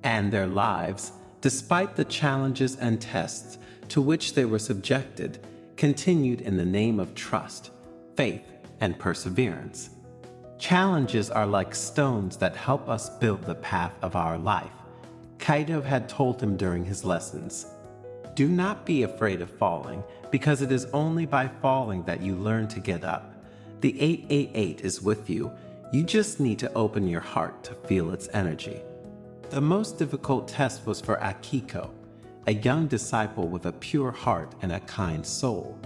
Speaker 1: And their lives, despite the challenges and tests to which they were subjected, continued in the name of trust, faith, and perseverance. Challenges are like stones that help us build the path of our life, Kaido had told him during his lessons. Do not be afraid of falling, because it is only by falling that you learn to get up. The 888 is with you. You just need to open your heart to feel its energy. The most difficult test was for Akiko, a young disciple with a pure heart and a kind soul.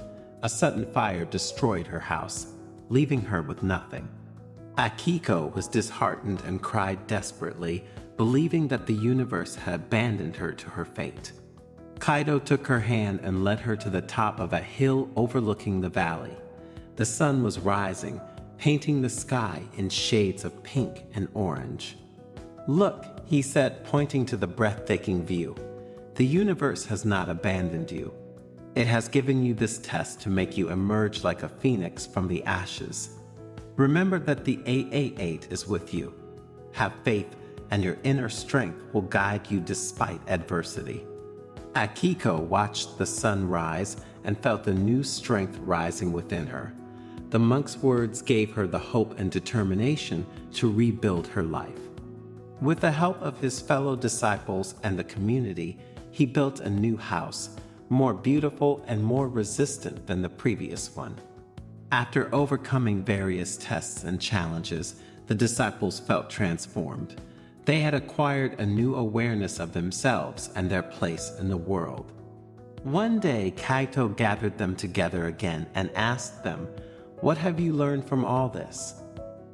Speaker 1: A sudden fire destroyed her house, leaving her with nothing. Akiko was disheartened and cried desperately, believing that the universe had abandoned her to her fate. Kaido took her hand and led her to the top of a hill overlooking the valley. The sun was rising, painting the sky in shades of pink and orange. Look, he said, pointing to the breathtaking view. The universe has not abandoned you. It has given you this test to make you emerge like a phoenix from the ashes. Remember that the 888 is with you. Have faith, and your inner strength will guide you despite adversity. Akiko watched the sun rise and felt a new strength rising within her. The monk's words gave her the hope and determination to rebuild her life. With the help of his fellow disciples and the community, he built a new house, more beautiful and more resistant than the previous one. After overcoming various tests and challenges, the disciples felt transformed. They had acquired a new awareness of themselves and their place in the world. One day, Kaito gathered them together again and asked them, "What have you learned from all this?"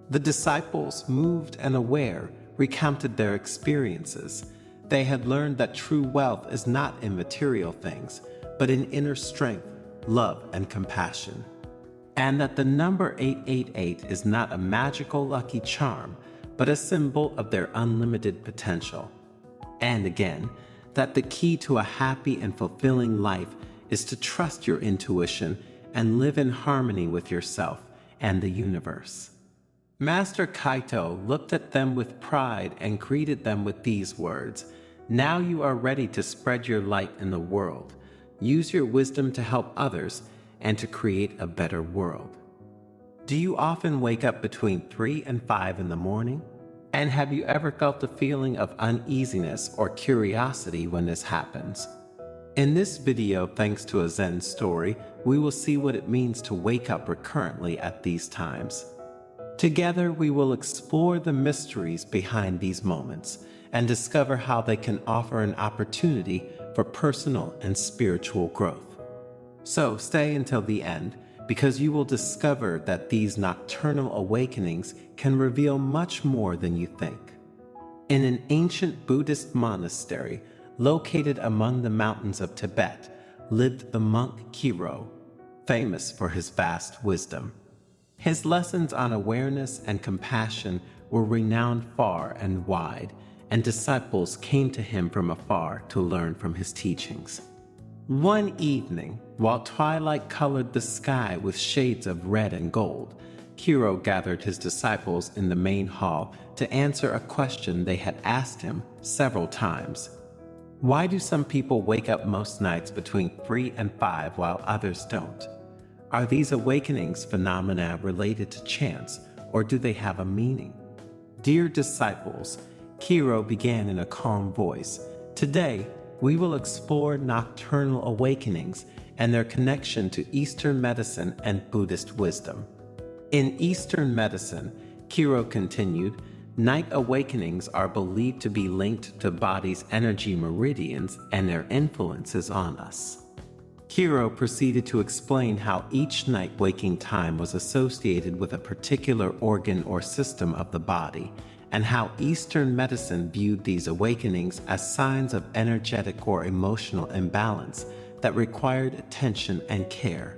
Speaker 1: The disciples, moved and aware, recounted their experiences. They had learned that true wealth is not in material things, but in inner strength, love, and compassion. And that the number 888 is not a magical lucky charm, but a symbol of their unlimited potential. And again, that the key to a happy and fulfilling life is to trust your intuition and live in harmony with yourself and the universe. Master Kaito looked at them with pride and greeted them with these words, "Now you are ready to spread your light in the world. Use your wisdom to help others and to create a better world." Do you often wake up between 3 and 5 in the morning? And have you ever felt a feeling of uneasiness or curiosity when this happens? In this video, thanks to a Zen story, we will see what it means to wake up recurrently at these times. Together, we will explore the mysteries behind these moments and discover how they can offer an opportunity for personal and spiritual growth. So stay until the end, because you will discover that these nocturnal awakenings can reveal much more than you think. In an ancient Buddhist monastery located among the mountains of Tibet lived the monk Kiro, famous for his vast wisdom. His lessons on awareness and compassion were renowned far and wide, and disciples came to him from afar to learn from his teachings. One evening, while twilight colored the sky with shades of red and gold, Kiro gathered his disciples in the main hall to answer a question they had asked him several times. Why do some people wake up most nights between 3 and 5 while others don't? Are these awakenings phenomena related to chance, or do they have a meaning? Dear disciples, Kiro began in a calm voice. Today, we will explore nocturnal awakenings and their connection to Eastern medicine and Buddhist wisdom. In Eastern medicine, Kiro continued, night awakenings are believed to be linked to body's energy meridians and their influences on us. Kiro proceeded to explain how each night waking time was associated with a particular organ or system of the body, and how Eastern medicine viewed these awakenings as signs of energetic or emotional imbalance that required attention and care.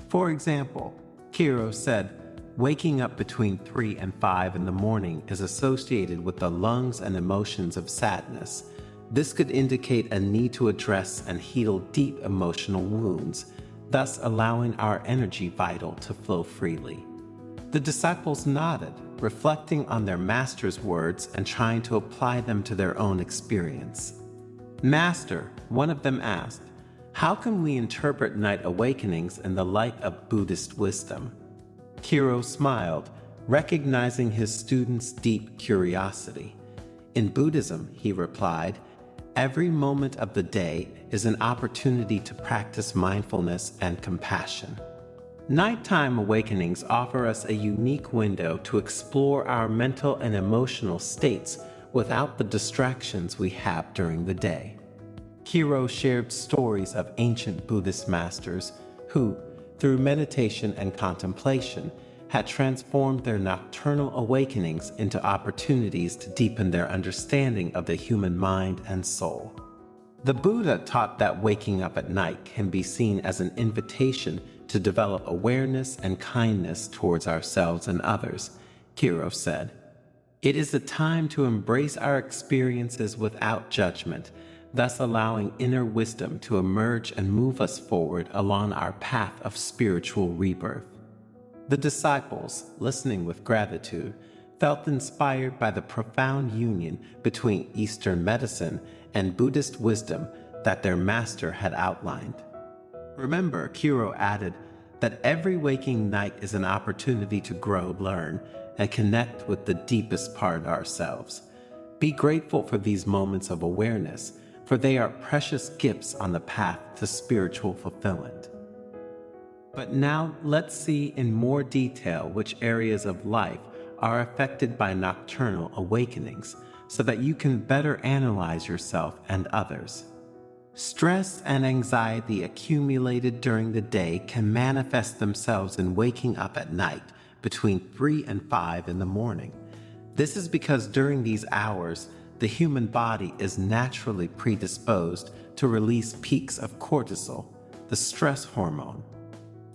Speaker 1: For example, Kiro said, waking up between 3 and 5 in the morning is associated with the lungs and emotions of sadness. This could indicate a need to address and heal deep emotional wounds, thus allowing our energy vital to flow freely. The disciples nodded, reflecting on their master's words and trying to apply them to their own experience. Master, one of them asked, how can we interpret night awakenings in the light of Buddhist wisdom? Kiro smiled, recognizing his student's deep curiosity. In Buddhism, he replied, every moment of the day is an opportunity to practice mindfulness and compassion. Nighttime awakenings offer us a unique window to explore our mental and emotional states without the distractions we have during the day. Kiro shared stories of ancient Buddhist masters who, through meditation and contemplation, had transformed their nocturnal awakenings into opportunities to deepen their understanding of the human mind and soul. The Buddha taught that waking up at night can be seen as an invitation to develop awareness and kindness towards ourselves and others, Kiro said. It is a time to embrace our experiences without judgment, thus allowing inner wisdom to emerge and move us forward along our path of spiritual rebirth. The disciples, listening with gratitude, felt inspired by the profound union between Eastern medicine and Buddhist wisdom that their master had outlined. Remember, Kiro added, that every waking night is an opportunity to grow, learn, and connect with the deepest part of ourselves. Be grateful for these moments of awareness, for they are precious gifts on the path to spiritual fulfillment. But now let's see in more detail which areas of life are affected by nocturnal awakenings, so that you can better analyze yourself and others. Stress and anxiety accumulated during the day can manifest themselves in waking up at night between 3 and 5 in the morning. This is because during these hours, the human body is naturally predisposed to release peaks of cortisol, the stress hormone.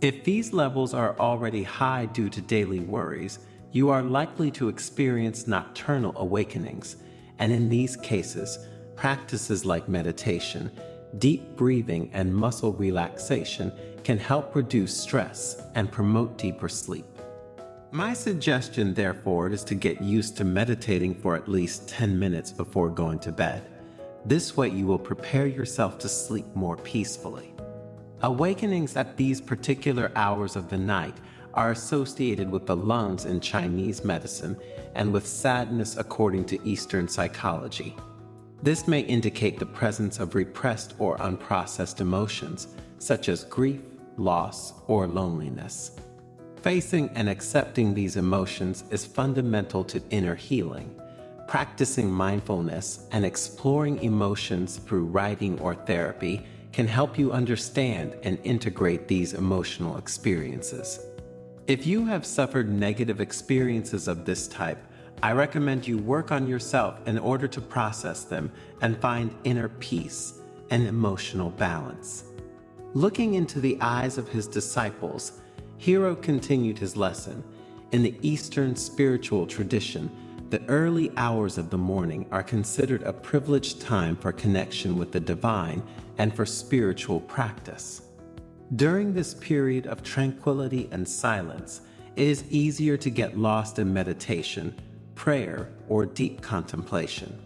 Speaker 1: If these levels are already high due to daily worries, you are likely to experience nocturnal awakenings, and in these cases, practices like meditation, deep breathing, and muscle relaxation can help reduce stress and promote deeper sleep. My suggestion, therefore, is to get used to meditating for at least 10 minutes before going to bed. This way you will prepare yourself to sleep more peacefully. Awakenings at these particular hours of the night are associated with the lungs in Chinese medicine and with sadness according to Eastern psychology. This may indicate the presence of repressed or unprocessed emotions, such as grief, loss, or loneliness. Facing and accepting these emotions is fundamental to inner healing. Practicing mindfulness and exploring emotions through writing or therapy can help you understand and integrate these emotional experiences. If you have suffered negative experiences of this type, I recommend you work on yourself in order to process them and find inner peace and emotional balance. Looking into the eyes of his disciples, Hiro continued his lesson. In the Eastern spiritual tradition, the early hours of the morning are considered a privileged time for connection with the divine and for spiritual practice. During this period of tranquility and silence, it is easier to get lost in meditation, prayer, or deep contemplation.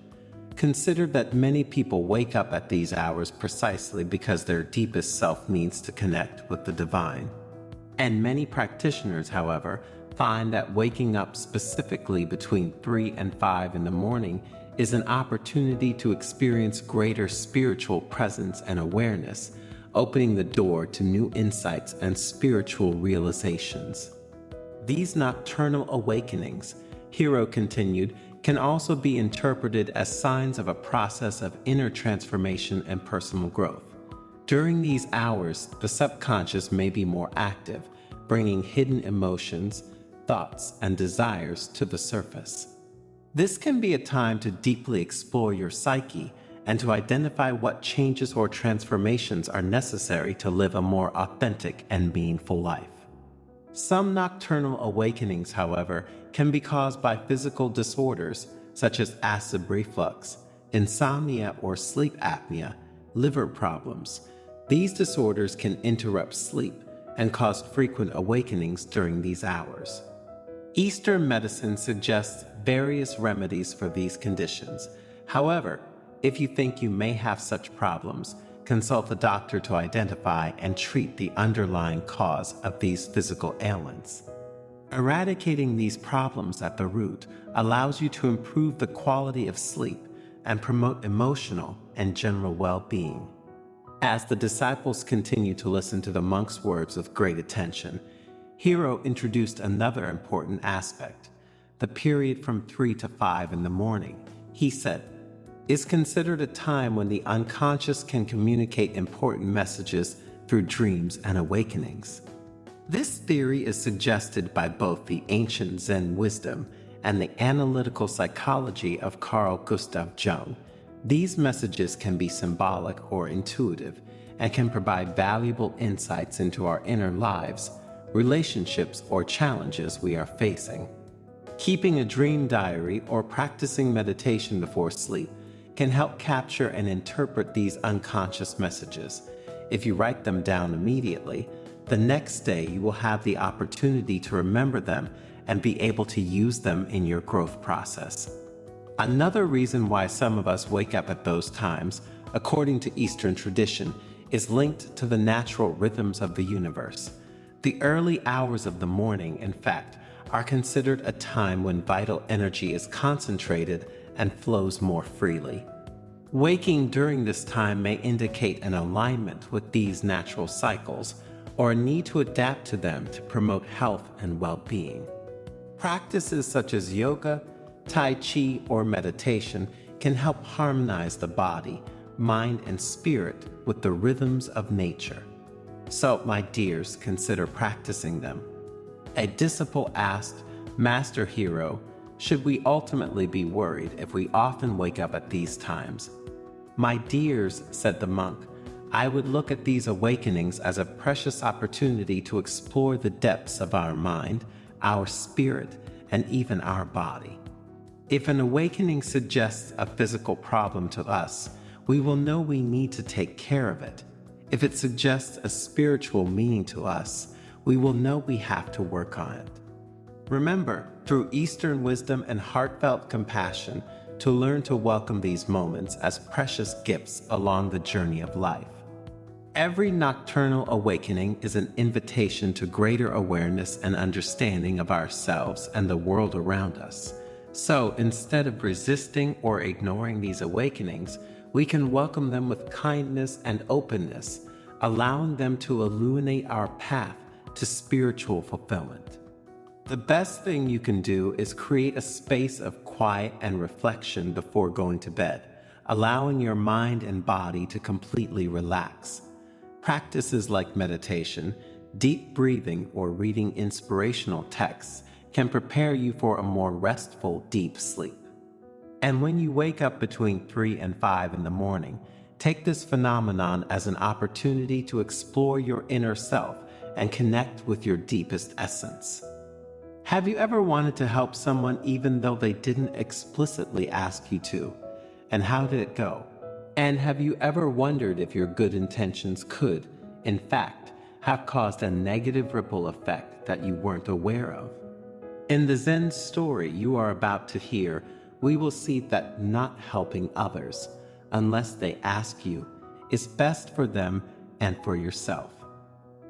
Speaker 1: Consider that many people wake up at these hours precisely because their deepest self needs to connect with the divine. And many practitioners, however, find that waking up specifically between 3 and 5 in the morning is an opportunity to experience greater spiritual presence and awareness, opening the door to new insights and spiritual realizations. These nocturnal awakenings, Hiro continued, can also be interpreted as signs of a process of inner transformation and personal growth. During these hours, the subconscious may be more active, bringing hidden emotions, thoughts, and desires to the surface. This can be a time to deeply explore your psyche and to identify what changes or transformations are necessary to live a more authentic and meaningful life. Some nocturnal awakenings, however, can be caused by physical disorders such as acid reflux, insomnia or sleep apnea, liver problems. These disorders can interrupt sleep and cause frequent awakenings during these hours. Eastern medicine suggests various remedies for these conditions. However, if you think you may have such problems, consult a doctor to identify and treat the underlying cause of these physical ailments. Eradicating these problems at the root allows you to improve the quality of sleep and promote emotional and general well-being. As the disciples continued to listen to the monk's words with great attention, Hiro introduced another important aspect. The period from 3 to 5 in the morning, he said, is considered a time when the unconscious can communicate important messages through dreams and awakenings. This theory is suggested by both the ancient Zen wisdom and the analytical psychology of Carl Gustav Jung. These messages can be symbolic or intuitive and can provide valuable insights into our inner lives, relationships, or challenges we are facing. Keeping a dream diary or practicing meditation before sleep can help capture and interpret these unconscious messages. If you write them down immediately, the next day you will have the opportunity to remember them and be able to use them in your growth process. Another reason why some of us wake up at those times, according to Eastern tradition, is linked to the natural rhythms of the universe. The early hours of the morning, in fact, are considered a time when vital energy is concentrated and flows more freely. Waking during this time may indicate an alignment with these natural cycles or a need to adapt to them to promote health and well-being. Practices such as yoga, tai chi, or meditation can help harmonize the body, mind, and spirit with the rhythms of nature. So, my dears, consider practicing them. A disciple asked Master Hiro, should we ultimately be worried if we often wake up at these times? My dears, said the monk, I would look at these awakenings as a precious opportunity to explore the depths of our mind, our spirit, and even our body. If an awakening suggests a physical problem to us, we will know we need to take care of it. If it suggests a spiritual meaning to us, we will know we have to work on it. Remember, through Eastern wisdom and heartfelt compassion, to learn to welcome these moments as precious gifts along the journey of life. Every nocturnal awakening is an invitation to greater awareness and understanding of ourselves and the world around us. So instead of resisting or ignoring these awakenings, we can welcome them with kindness and openness, allowing them to illuminate our path to spiritual fulfillment. The best thing you can do is create a space of quiet and reflection before going to bed, allowing your mind and body to completely relax. Practices like meditation, deep breathing, or reading inspirational texts can prepare you for a more restful, deep sleep. And when you wake up between 3 and 5 in the morning, take this phenomenon as an opportunity to explore your inner self and connect with your deepest essence. Have you ever wanted to help someone even though they didn't explicitly ask you to? And how did it go? And have you ever wondered if your good intentions could, in fact, have caused a negative ripple effect that you weren't aware of? In the Zen story you are about to hear, we will see that not helping others, unless they ask you, is best for them and for yourself.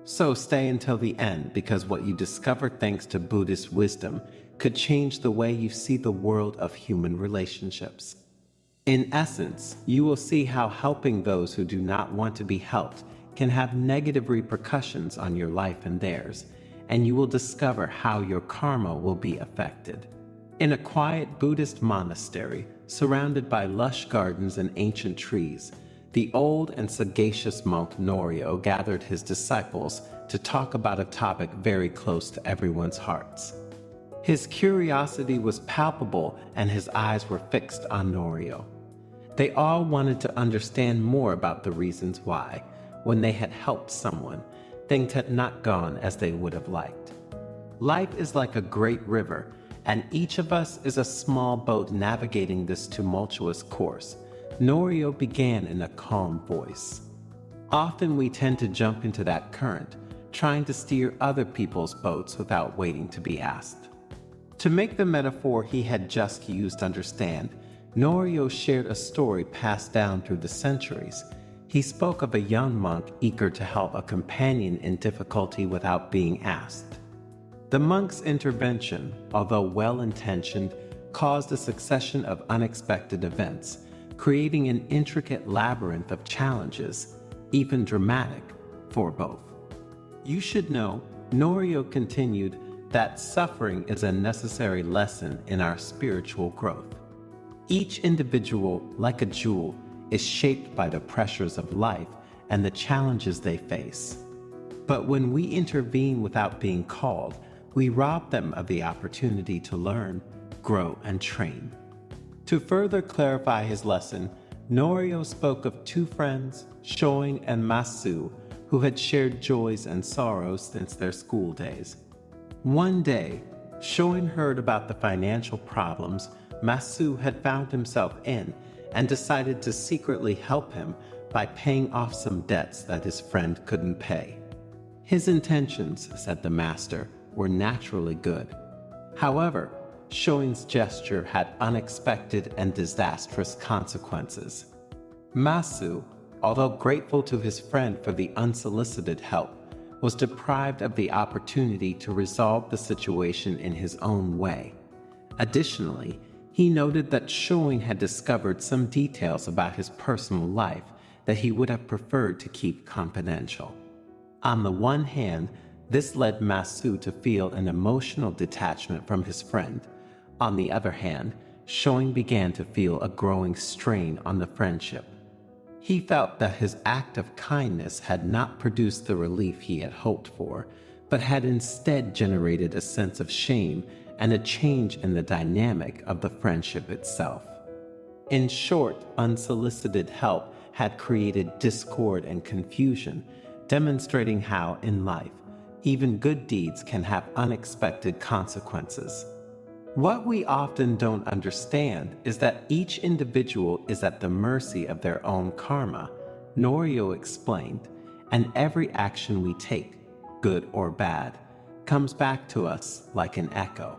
Speaker 1: So stay until the end, because what you discover thanks to Buddhist wisdom could change the way you see the world of human relationships. In essence, you will see how helping those who do not want to be helped can have negative repercussions on your life and theirs, and you will discover how your karma will be affected. In a quiet Buddhist monastery, surrounded by lush gardens and ancient trees, the old and sagacious monk Norio gathered his disciples to talk about a topic very close to everyone's hearts. His curiosity was palpable and his eyes were fixed on Norio. They all wanted to understand more about the reasons why, when they had helped someone, things had not gone as they would have liked. Life is like a great river, and each of us is a small boat navigating this tumultuous course. Norio began in a calm voice. Often we tend to jump into that current, trying to steer other people's boats without waiting to be asked. To make the metaphor he had just used understand, Norio shared a story passed down through the centuries. He spoke of a young monk eager to help a companion in difficulty without being asked. The monk's intervention, although well-intentioned, caused a succession of unexpected events, creating an intricate labyrinth of challenges, even dramatic, for both. You should know, Norio continued, that suffering is a necessary lesson in our spiritual growth. Each individual, like a jewel, is shaped by the pressures of life and the challenges they face. But when we intervene without being called, we rob them of the opportunity to learn, grow, and train. To further clarify his lesson, Norio spoke of two friends, Shoin and Masu, who had shared joys and sorrows since their school days. One day, Shoin heard about the financial problems Masu had found himself in and decided to secretly help him by paying off some debts that his friend couldn't pay. His intentions, said the master, were naturally good. However, Shoin's gesture had unexpected and disastrous consequences. Masu, although grateful to his friend for the unsolicited help, was deprived of the opportunity to resolve the situation in his own way. Additionally, he noted that Shoin had discovered some details about his personal life that he would have preferred to keep confidential. On the one hand, this led Masu to feel an emotional detachment from his friend. On the other hand, Shoin began to feel a growing strain on the friendship. He felt that his act of kindness had not produced the relief he had hoped for, but had instead generated a sense of shame and a change in the dynamic of the friendship itself. In short, unsolicited help had created discord and confusion, demonstrating how, in life, even good deeds can have unexpected consequences. What we often don't understand is that each individual is at the mercy of their own karma, Norio explained, and every action we take, good or bad, comes back to us like an echo.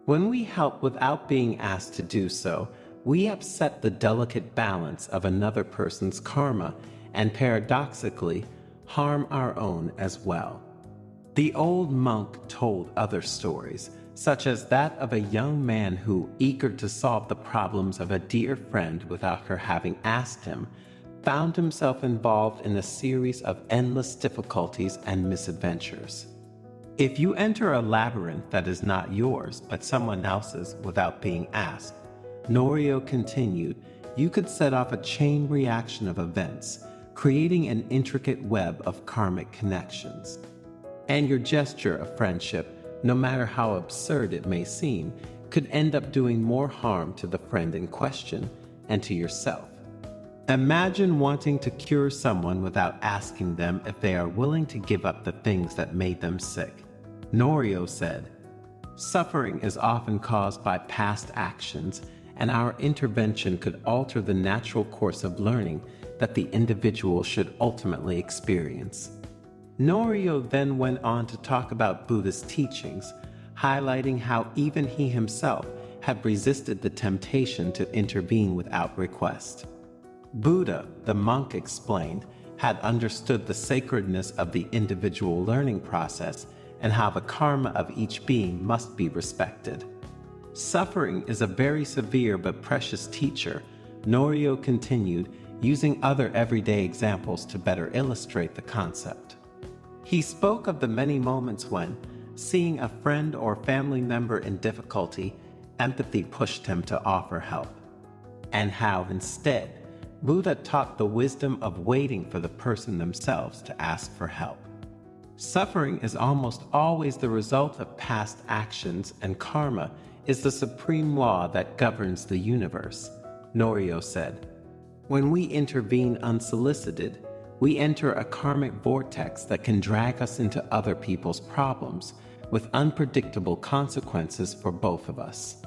Speaker 1: When we help without being asked to do so, we upset the delicate balance of another person's karma and paradoxically, harm our own as well. The old monk told other stories, such as that of a young man who, eager to solve the problems of a dear friend without her having asked him, found himself involved in a series of endless difficulties and misadventures. If you enter a labyrinth that is not yours but someone else's without being asked, Norio continued, you could set off a chain reaction of events, creating an intricate web of karmic connections. And your gesture of friendship, no matter how absurd it may seem, could end up doing more harm to the friend in question and to yourself. Imagine wanting to cure someone without asking them if they are willing to give up the things that made them sick. Norio said, suffering is often caused by past actions, and our intervention could alter the natural course of learning that the individual should ultimately experience. Norio then went on to talk about Buddhist teachings, highlighting how even he himself had resisted the temptation to intervene without request. Buddha, the monk explained, had understood the sacredness of the individual learning process and how the karma of each being must be respected. Suffering is a very severe but precious teacher, Norio continued, using other everyday examples to better illustrate the concept. He spoke of the many moments when, seeing a friend or family member in difficulty, empathy pushed him to offer help, and how instead, Buddha taught the wisdom of waiting for the person themselves to ask for help. Suffering is almost always the result of past actions, and karma is the supreme law that governs the universe, Norio said. When we intervene unsolicited, we enter a karmic vortex that can drag us into other people's problems, with unpredictable consequences for both of us.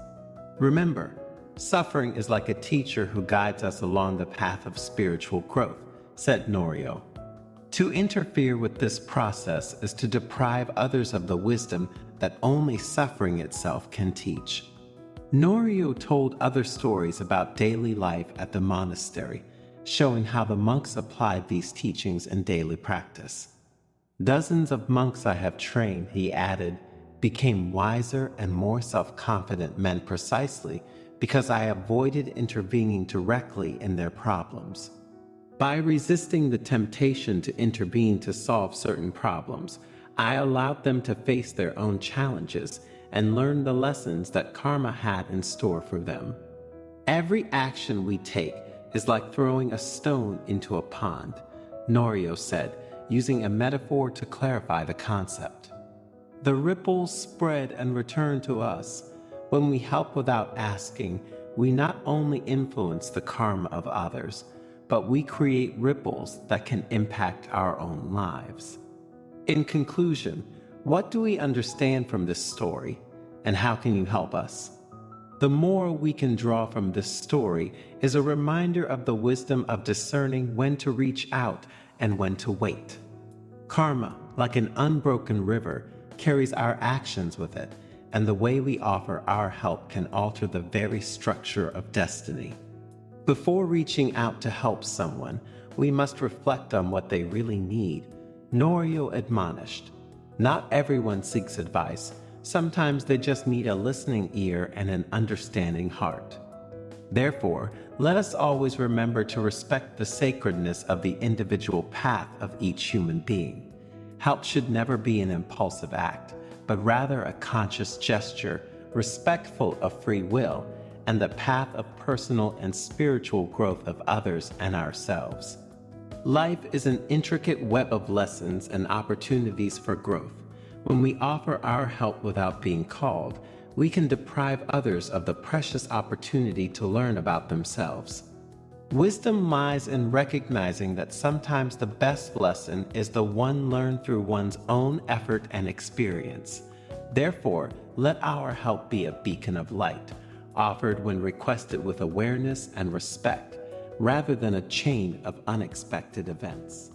Speaker 1: Remember, suffering is like a teacher who guides us along the path of spiritual growth, said Norio. To interfere with this process is to deprive others of the wisdom that only suffering itself can teach. Norio told other stories about daily life at the monastery, showing how the monks applied these teachings in daily practice. Dozens of monks I have trained, he added, became wiser and more self-confident men precisely because I avoided intervening directly in their problems. By resisting the temptation to intervene to solve certain problems, I allowed them to face their own challenges and learn the lessons that karma had in store for them. Every action we take is like throwing a stone into a pond, Norio said, using a metaphor to clarify the concept. The ripples spread and return to us. When we help without asking, we not only influence the karma of others, but we create ripples that can impact our own lives. In conclusion, what do we understand from this story, and how can you help us? The moral we can draw from this story is a reminder of the wisdom of discerning when to reach out and when to wait. Karma, like an unbroken river, carries our actions with it, and the way we offer our help can alter the very structure of destiny. Before reaching out to help someone, we must reflect on what they really need, Norio admonished. Not everyone seeks advice. Sometimes they just need a listening ear and an understanding heart. Therefore, let us always remember to respect the sacredness of the individual path of each human being. Help should never be an impulsive act, but rather a conscious gesture, respectful of free will, and the path of personal and spiritual growth of others and ourselves. Life is an intricate web of lessons and opportunities for growth. When we offer our help without being called, we can deprive others of the precious opportunity to learn about themselves. Wisdom lies in recognizing that sometimes the best lesson is the one learned through one's own effort and experience. Therefore, let our help be a beacon of light, offered when requested with awareness and respect, rather than a chain of unexpected events.